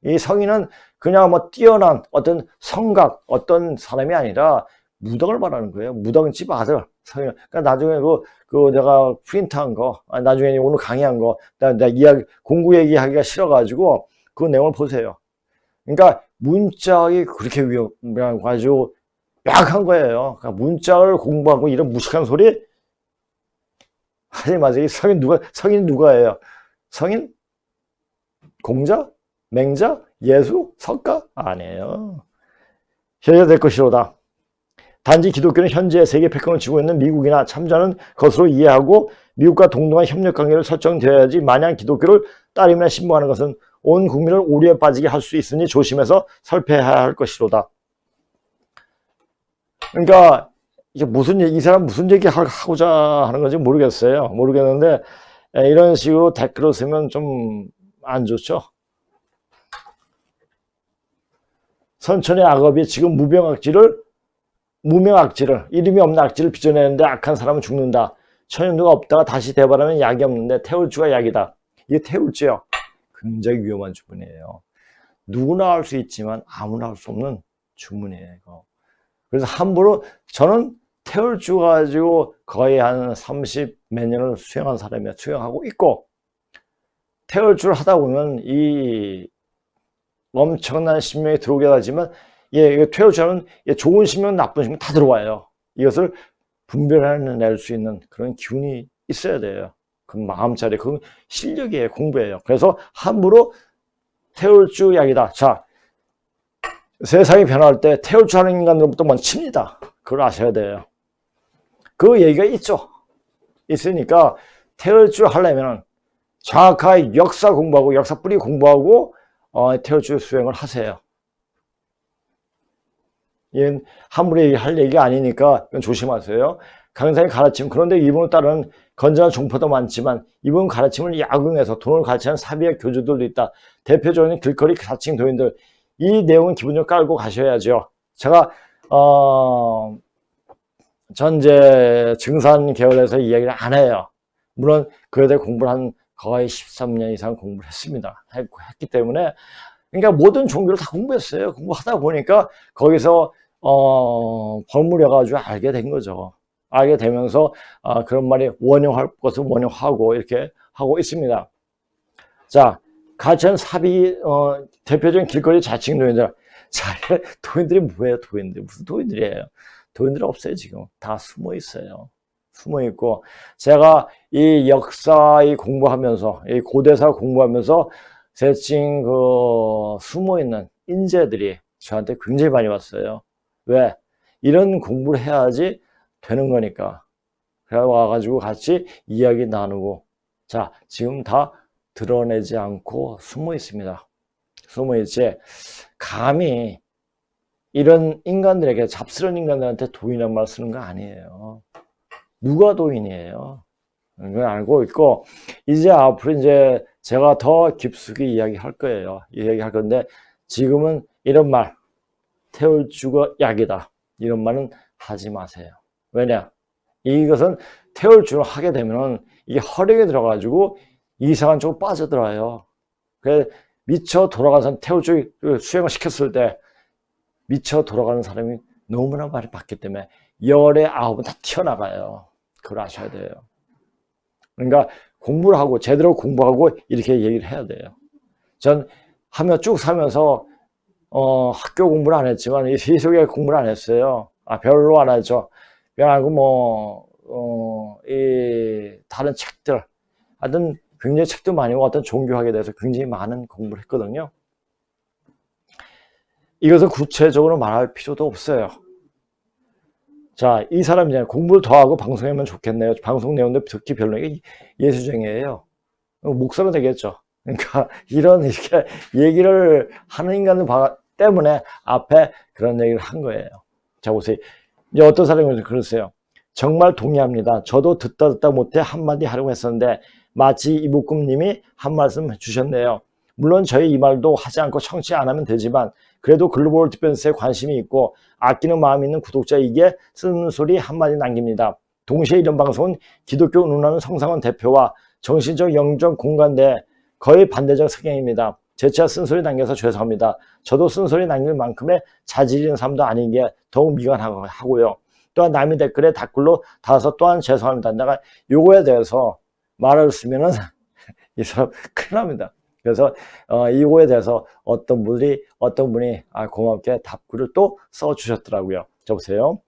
이 성인은 그냥 뭐 뛰어난 어떤 성각 어떤 사람이 아니라 무당을 말하는 거예요. 무당집 아들 성인. 그러니까 나중에 그 내가 프린트한 거, 나중에 오늘 강의한 거, 내가 이야기 공부 얘기하기가 싫어가지고 그 내용을 보세요. 그러니까 문짝이 그렇게 위험한 가지고 약한 거예요. 그러니까 문짝을 공부하고 이런 무식한 소리 하지 마세요. 성인 누가예요? 성인? 공자? 맹자? 예수? 석가? 아니에요. 현재될 것이로다. 단지 기독교는 현재 세계 패권을 쥐고 있는 미국이나 참자는 것으로 이해하고 미국과 동등한 협력 관계를 설정되어야지 마냥 기독교를 따르며 신봉하는 것은 온 국민을 오류에 빠지게 할 수 있으니 조심해서 설패해야 할 것이로다. 그러니까 이게 이 사람 무슨 얘기 하고자 하는 건지 모르겠는데 이런 식으로 댓글을 쓰면 좀 안 좋죠. 선천의 악업이 지금 무명악질을 이름이 없는 악질을 빚어내는데 악한 사람은 죽는다. 천연두가 없다가 다시 대발하면 약이 없는데 태울주가 약이다. 이게 태울주요. 굉장히 위험한 주문이에요. 누구나 할 수 있지만 아무나 할 수 없는 주문이에요. 이거. 그래서 함부로 저는 태울주 가지고 거의 한 30 몇 년을 수행한 사람이야. 수행하고 있고 태울주를 하다 보면 이 엄청난 신명이 들어오게 하지만 태울주는 좋은 신명, 나쁜 신명 다 들어와요. 이것을 분별해낼 수 있는 그런 기운이 있어야 돼요. 그 마음자리, 그 실력이에요. 공부예요. 그래서 함부로 태울주 약이다. 자, 세상이 변할 때 태울주 하는 인간으로부터 먼저 칩니다. 그걸 아셔야 돼요. 그 얘기가 있으니까 태울주 하려면 정확하게 역사 공부하고 역사 뿌리 공부하고 태울주 수행을 하세요. 이건 함부로 할 얘기가 아니니까 이건 조심하세요. 강사의 가르침, 그런데 이분을 따르는 건전한 종파도 많지만 이분 가르침을 약용해서 돈을 가르치는 사비의 교주들도 있다. 대표적인 길거리 사칭 도인들, 이 내용은 기본적으로 깔고 가셔야죠. 제가 전제 증산 계열에서 이야기를 안 해요. 물론 그에 대해 공부를 한 거의 13년 이상 공부를 했습니다. 했기 때문에 그러니까 모든 종교를 다 공부했어요. 공부하다 보니까 거기서 버무려가지고 알게 된 거죠. 알게 되면서 그런 말이 원용할 것을 원용하고 이렇게 하고 있습니다. 자, 가천 사비 대표적인 길거리 자칭 도인들. 자, 도인들이 뭐예요? 도인들 무슨 도인들이에요? 도인들 없어요. 지금 다 숨어 있어요. 숨어 있고 제가 이 역사 공부하면서 이 고대사 공부하면서 대칭 숨어 있는 인재들이 저한테 굉장히 많이 왔어요. 왜? 이런 공부를 해야지 되는 거니까. 그래 와가지고 같이 이야기 나누고. 자, 지금 다 드러내지 않고 숨어 있습니다. 숨어 있지. 감히 이런 인간들에게, 잡스러운 인간들한테 도인이라는 말 쓰는 거 아니에요. 누가 도인이에요? 그걸 알고 있고, 이제 앞으로 이제 제가 더 깊숙이 이야기할 거예요. 이야기할 건데, 지금은 이런 말, 태울주가 약이다. 이런 말은 하지 마세요. 왜냐? 이것은 태울주를 하게 되면은 이게 허력에 들어가지고 이상한 쪽으로 빠져들어요. 그래서 미쳐 돌아가는 사람, 태울주 수행을 시켰을 때 미쳐 돌아가는 사람이 너무나 많이 봤기 때문에 열의 아홉은 다 튀어나가요. 그걸 아셔야 돼요. 그러니까 공부를 하고 제대로 공부하고 이렇게 얘기를 해야 돼요. 전 쭉 살면서 학교 공부를 안 했지만 이 세속의 공부를 안 했어요. 별로 안 했죠. 그리고 이 다른 책들, 하여튼 굉장히 책도 많이 오고 어떤 종교학에 대해서 굉장히 많은 공부를 했거든요. 이것을 구체적으로 말할 필요도 없어요. 자, 이 사람이 공부를 더 하고 방송하면 좋겠네요. 방송 내용도 듣기 별로 예수쟁이에요. 목사는 되겠죠. 그러니까 이렇게 얘기를 하는 인간들 때문에 앞에 그런 얘기를 한 거예요. 자, 보세요. 이제 어떤 사람이 그러세요. 정말 동의합니다. 저도 듣다 못해 한마디 하려고 했었는데 마치 이복금님이 한 말씀 주셨네요. 물론 저희 이 말도 하지 않고 청취 안 하면 되지만 그래도 글로벌 디펜스에 관심이 있고 아끼는 마음이 있는 구독자에게 쓴소리 한마디 남깁니다. 동시에 이런 방송은 기독교 운운하는 성상원 대표와 정신적 영적 공간대 거의 반대적 성향입니다. 재차 쓴소리 남겨서 죄송합니다. 저도 쓴소리 남길 만큼의 자질 있는 사람도 아닌 게 더욱 미안하고요. 또한 남의 댓글에 댓글로 달아서 또한 죄송합니다. 내가 요거에 대해서 말을 쓰면은 이 사람 큰일 납니다. 그래서 이거에 대해서 어떤 분이 고맙게 답글을 또 써주셨더라고요. 저 보세요.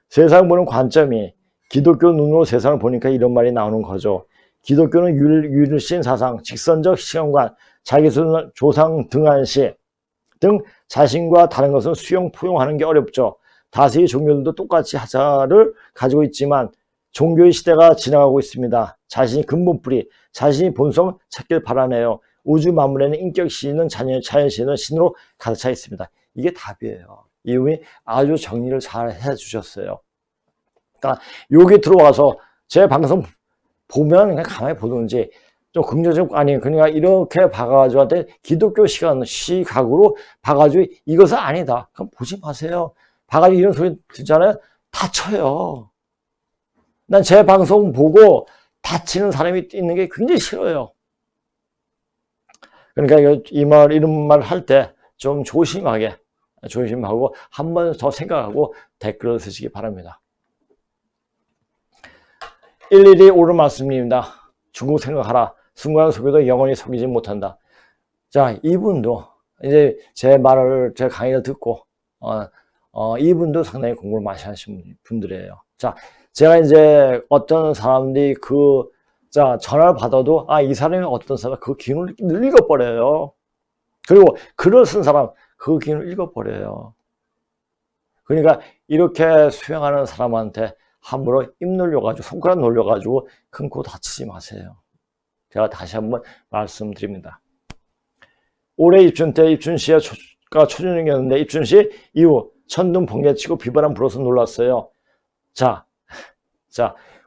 세상 보는 관점이 기독교 눈으로 세상을 보니까 이런 말이 나오는 거죠. 기독교는 유일신 사상, 직선적 시간관, 자기 조상 등한시 등 자신과 다른 것은 수용, 포용하는 게 어렵죠. 다수의 종교들도 똑같이 하자를 가지고 있지만 종교의 시대가 지나가고 있습니다. 자신이 근본뿌리, 자신이 본성 찾길 바라네요. 우주 만물에는 인격시는 자연시는 신으로 가득 차 있습니다. 이게 답이에요. 이분이 아주 정리를 잘 해주셨어요. 그러니까 여기 들어와서 제 방송 보면 그냥 가만히 보든지 좀 긍정적 아니 그러니까 이렇게 봐가지고 한테 기독교 시각으로 봐가지고 이것은 아니다. 그럼 보지 마세요. 봐가지고 이런 소리 듣잖아요. 다쳐요. 난 제 방송 보고 다치는 사람이 있는 게 굉장히 싫어요. 그러니까 이런 말 할 때 좀 조심하고 한 번 더 생각하고 댓글을 쓰시기 바랍니다. 일일이 옳은 말씀입니다. 중국 생각하라. 순간 속여도 영원히 속이지 못한다. 자, 이분도 이제 제 강의를 듣고 이분도 상당히 공부를 많이 하신 분들이에요. 자, 제가 이제 어떤 사람들이 전화를 받아도 이 사람이 어떤 사람 그 기운을 읽어버려요. 그리고 글을 쓴 사람 그 기운을 읽어버려요. 그러니까 이렇게 수행하는 사람한테 함부로 입 놀려가지고 손가락 놀려가지고 큰 코 다치지 마세요. 제가 다시 한번 말씀드립니다. 올해 입춘 때 입춘시가 초저녁이었는데 입춘시 이후 천둥 번개치고 비바람 불어서 놀랐어요. 자,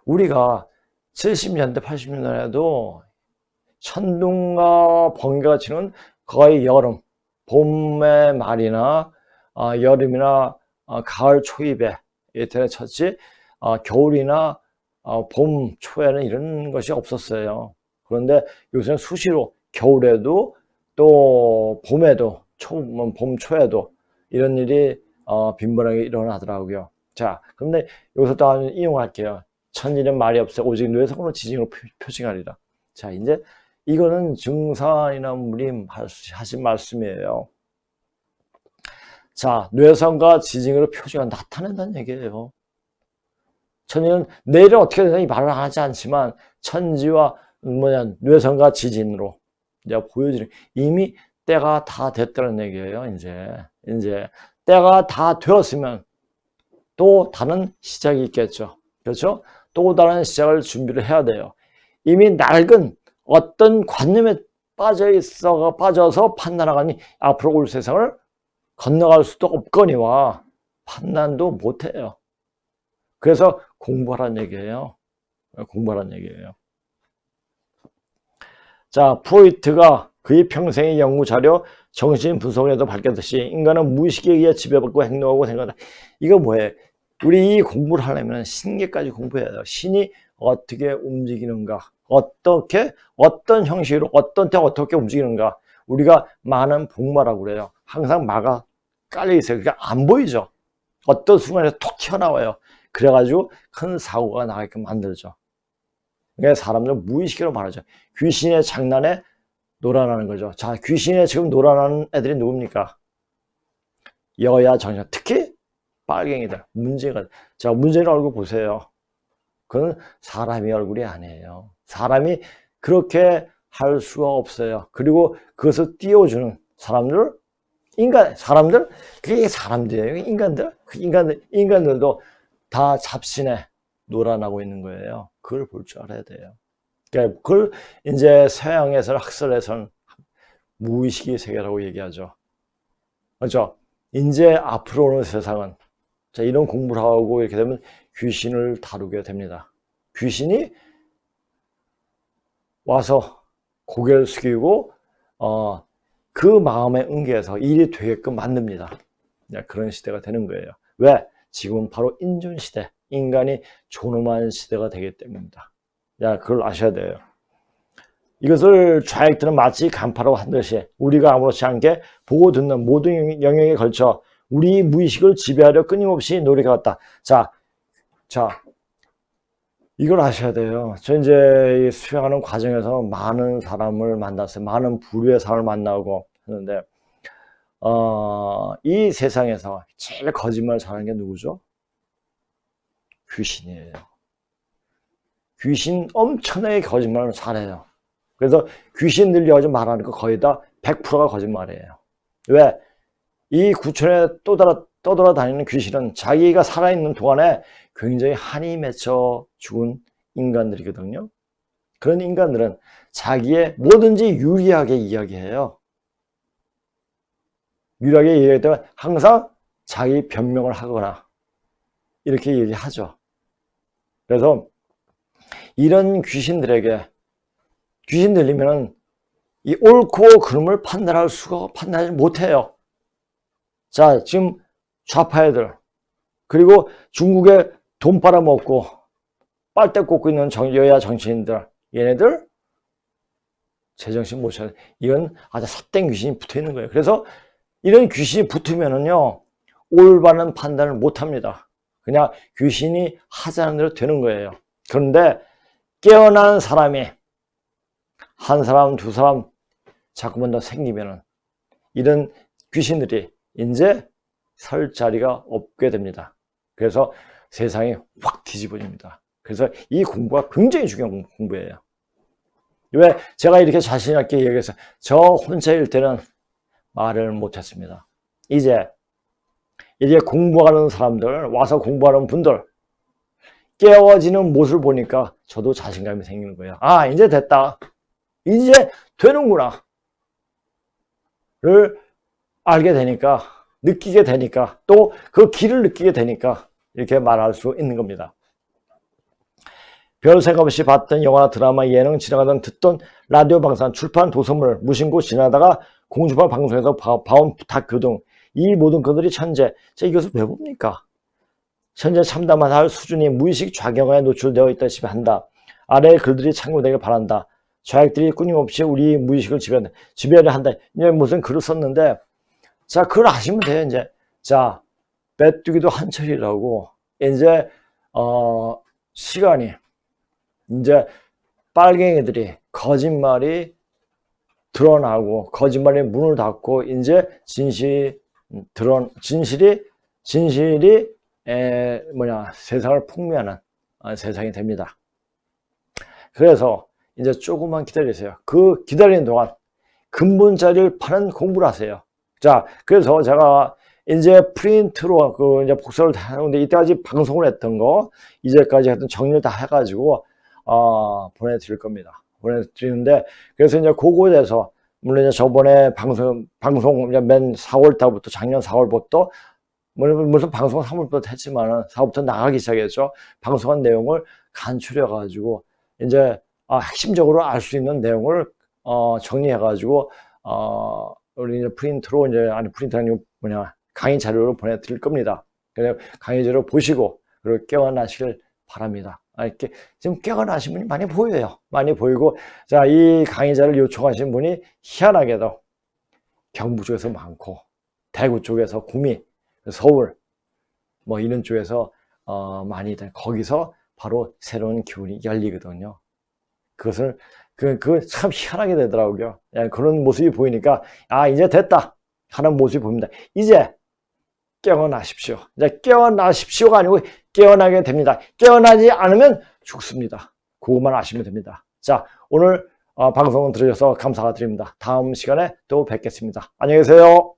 우리가 70년대 80년대에도 천둥과 번개가 치는 거의 여름, 봄의 말이나 여름이나 가을 초입에 이때는 쳤지 겨울이나 봄 초에는 이런 것이 없었어요. 그런데 요새는 수시로 겨울에도 또 봄에도 봄 초에도 이런 일이 빈번하게 일어나더라고요. 자, 그런데 여기서 또 이용할게요. 천일은 말이 없어요. 오직 뇌성으로 지징으로 표징하리라. 자, 이제 이거는 증산이나 무림 하신 말씀이에요. 자, 뇌성과 지징으로 표징을 나타낸다는 얘기예요. 천일은 내일은 어떻게 되나 이 말을 하지 않지만 천지와 뇌성과 지진으로 내가 보여주는 이미 때가 다 됐다는 얘기예요. 이제 때가 다 되었으면 또 다른 시작이 있겠죠. 그렇죠? 또 다른 시작을 준비를 해야 돼요. 이미 낡은 어떤 관념에 빠져서 판단하가니 앞으로 올 세상을 건너갈 수도 없거니와 판단도 못해요. 그래서 공부하라는 얘기예요. 자, 프로이트가 그의 평생의 연구 자료 정신 분석에도 밝혔듯이 인간은 무의식에 의해 지배받고 행동하고 생각한다. 이거 뭐예요? 우리 이 공부를 하려면 신계까지 공부해야 돼요. 신이 어떻게 움직이는가, 어떤 형식으로, 어떤 때 어떻게 움직이는가. 우리가 많은 복마라고 그래요. 항상 마가 깔려 있어요. 그러니까 안 보이죠. 어떤 순간에 톡 튀어나와요. 그래가지고 큰 사고가 나게끔 만들죠. 그러니까 사람들 무의식으로 말하죠. 귀신의 장난에 놀아나는 거죠. 자, 귀신에 지금 놀아나는 애들이 누굽니까? 여야 정신, 특히 빨갱이들, 문제가. 자, 문제의 얼굴 보세요. 그건 사람의 얼굴이 아니에요. 사람이 그렇게 할 수가 없어요. 그리고 그것을 띄워주는 사람들, 사람들, 그게 사람들이에요. 인간들도 다 잡신에 놀아나고 있는 거예요. 그걸 볼 줄 알아야 돼요. 그러니까 그걸 이제 서양에서 학설에서는 무의식의 세계라고 얘기하죠. 그렇죠? 이제 앞으로 오는 세상은 자, 이런 공부를 하고 이렇게 되면 귀신을 다루게 됩니다. 귀신이 와서 고개를 숙이고 그 마음에 응해서 일이 되게끔 만듭니다. 그런 시대가 되는 거예요. 왜? 지금은 바로 인존시대, 인간이 존엄한 시대가 되기 때문입니다. 그걸 아셔야 돼요. 이것을 좌익들은 마치 간파라고 한 듯이 우리가 아무렇지 않게 보고 듣는 모든 영역에 걸쳐 우리 무의식을 지배하려 끊임없이 노력해왔다. 자, 이걸 아셔야 돼요. 저 이제 수행하는 과정에서 많은 사람을 만났어요. 많은 부류의 사람을 만나고 하는데, 이 세상에서 제일 거짓말 잘하는 게 누구죠? 귀신이에요. 귀신 엄청나게 거짓말을 잘해요. 그래서 귀신 들려가지고 말하는 거 거의 다 100%가 거짓말이에요. 왜? 이 구천에 떠돌아다니는 귀신은 자기가 살아있는 동안에 굉장히 한이 맺혀 죽은 인간들이거든요. 그런 인간들은 자기의 뭐든지 유리하게 이야기해요. 유리하게 이야기할 때 항상 자기 변명을 하거나 이렇게 얘기하죠. 그래서 이런 귀신 들리면은 이 옳고 그름을 판단하지 못해요. 자, 지금 좌파 애들, 그리고 중국에 돈 빨아먹고 빨대 꽂고 있는 여야 정치인들, 얘네들 제정신 못 차려. 이건 아주 삿된 귀신이 붙어 있는 거예요. 그래서 이런 귀신이 붙으면은요, 올바른 판단을 못 합니다. 그냥 귀신이 하자는 대로 되는 거예요. 그런데 깨어난 사람이 한 사람, 두 사람 자꾸만 더 생기면은 이런 귀신들이 이제 설 자리가 없게 됩니다. 그래서 세상이 확 뒤집어집니다. 그래서 이 공부가 굉장히 중요한 공부예요. 왜 제가 이렇게 자신 있게 얘기해서 저 혼자일 때는 말을 못했습니다. 이제 공부하는 사람들, 와서 공부하는 분들 깨어지는 모습을 보니까 저도 자신감이 생기는 거예요. 아, 이제 됐다. 이제 되는구나. 를 알게 되니까, 느끼게 되니까, 또 그 길을 느끼게 되니까 이렇게 말할 수 있는 겁니다. 별 생각 없이 봤던 영화나 드라마, 예능, 지나가던 듣던 라디오 방송, 출판, 도서물, 무심코 지나다가 공중파 방송에서 봐온 다큐 등 이 모든 것들이 천재. 자, 이것을 왜 봅니까? 현재 참담한 할 수준이 무의식 좌경화에 노출되어 있다시피 한다. 아래의 글들이 참고되길 바란다. 좌익들이 끊임없이 우리 무의식을 지배를 한다. 이제 무슨 글을 썼는데, 자, 그걸 아시면 돼요, 이제. 자, 메뚜기도 한철이라고, 이제, 시간이, 이제, 빨갱이들이, 거짓말이 드러나고, 거짓말이 문을 닫고, 이제, 진실이, 세상을 풍미하는 세상이 됩니다. 그래서 이제 조금만 기다리세요. 그 기다리는 동안 근본자리를 파는 공부를 하세요. 자, 그래서 제가 이제 프린트로 이제 복사를 다 하는데 이때까지 방송을 했던 거 이제까지 했던 정리를 다 해가지고 보내드릴 겁니다. 보내드리는데 그래서 이제 그거에 대해서 물론 이제 저번에 방송 이제 맨 4월 달부터 작년 4월부터 무슨 방송은 3월부터 했지만은 4월부터 나가기 시작했죠. 방송한 내용을 간추려 가지고 이제 핵심적으로 알 수 있는 내용을 정리해 가지고 우리 이제 프린트로 프린트가 아니고 강의 자료로 보내드릴 겁니다. 그래서 강의 자료 보시고 그리고 깨어나시길 바랍니다. 이렇게 지금 깨어나신 분이 많이 보여요. 많이 보이고, 자, 이 강의 자료를 요청하신 분이 희한하게도 경북 쪽에서 많고, 대구 쪽에서 구미, 서울, 뭐 이런 쪽에서 많이 거기서 바로 새로운 기운이 열리거든요. 그것을 참 희한하게 되더라고요. 그런 모습이 보이니까 이제 됐다 하는 모습이 보입니다. 이제 깨어나십시오. 이제 깨어나십시오가 아니고 깨어나게 됩니다. 깨어나지 않으면 죽습니다. 그것만 아시면 됩니다. 자, 오늘 방송을 들으셔서 감사드립니다. 다음 시간에 또 뵙겠습니다. 안녕히 계세요.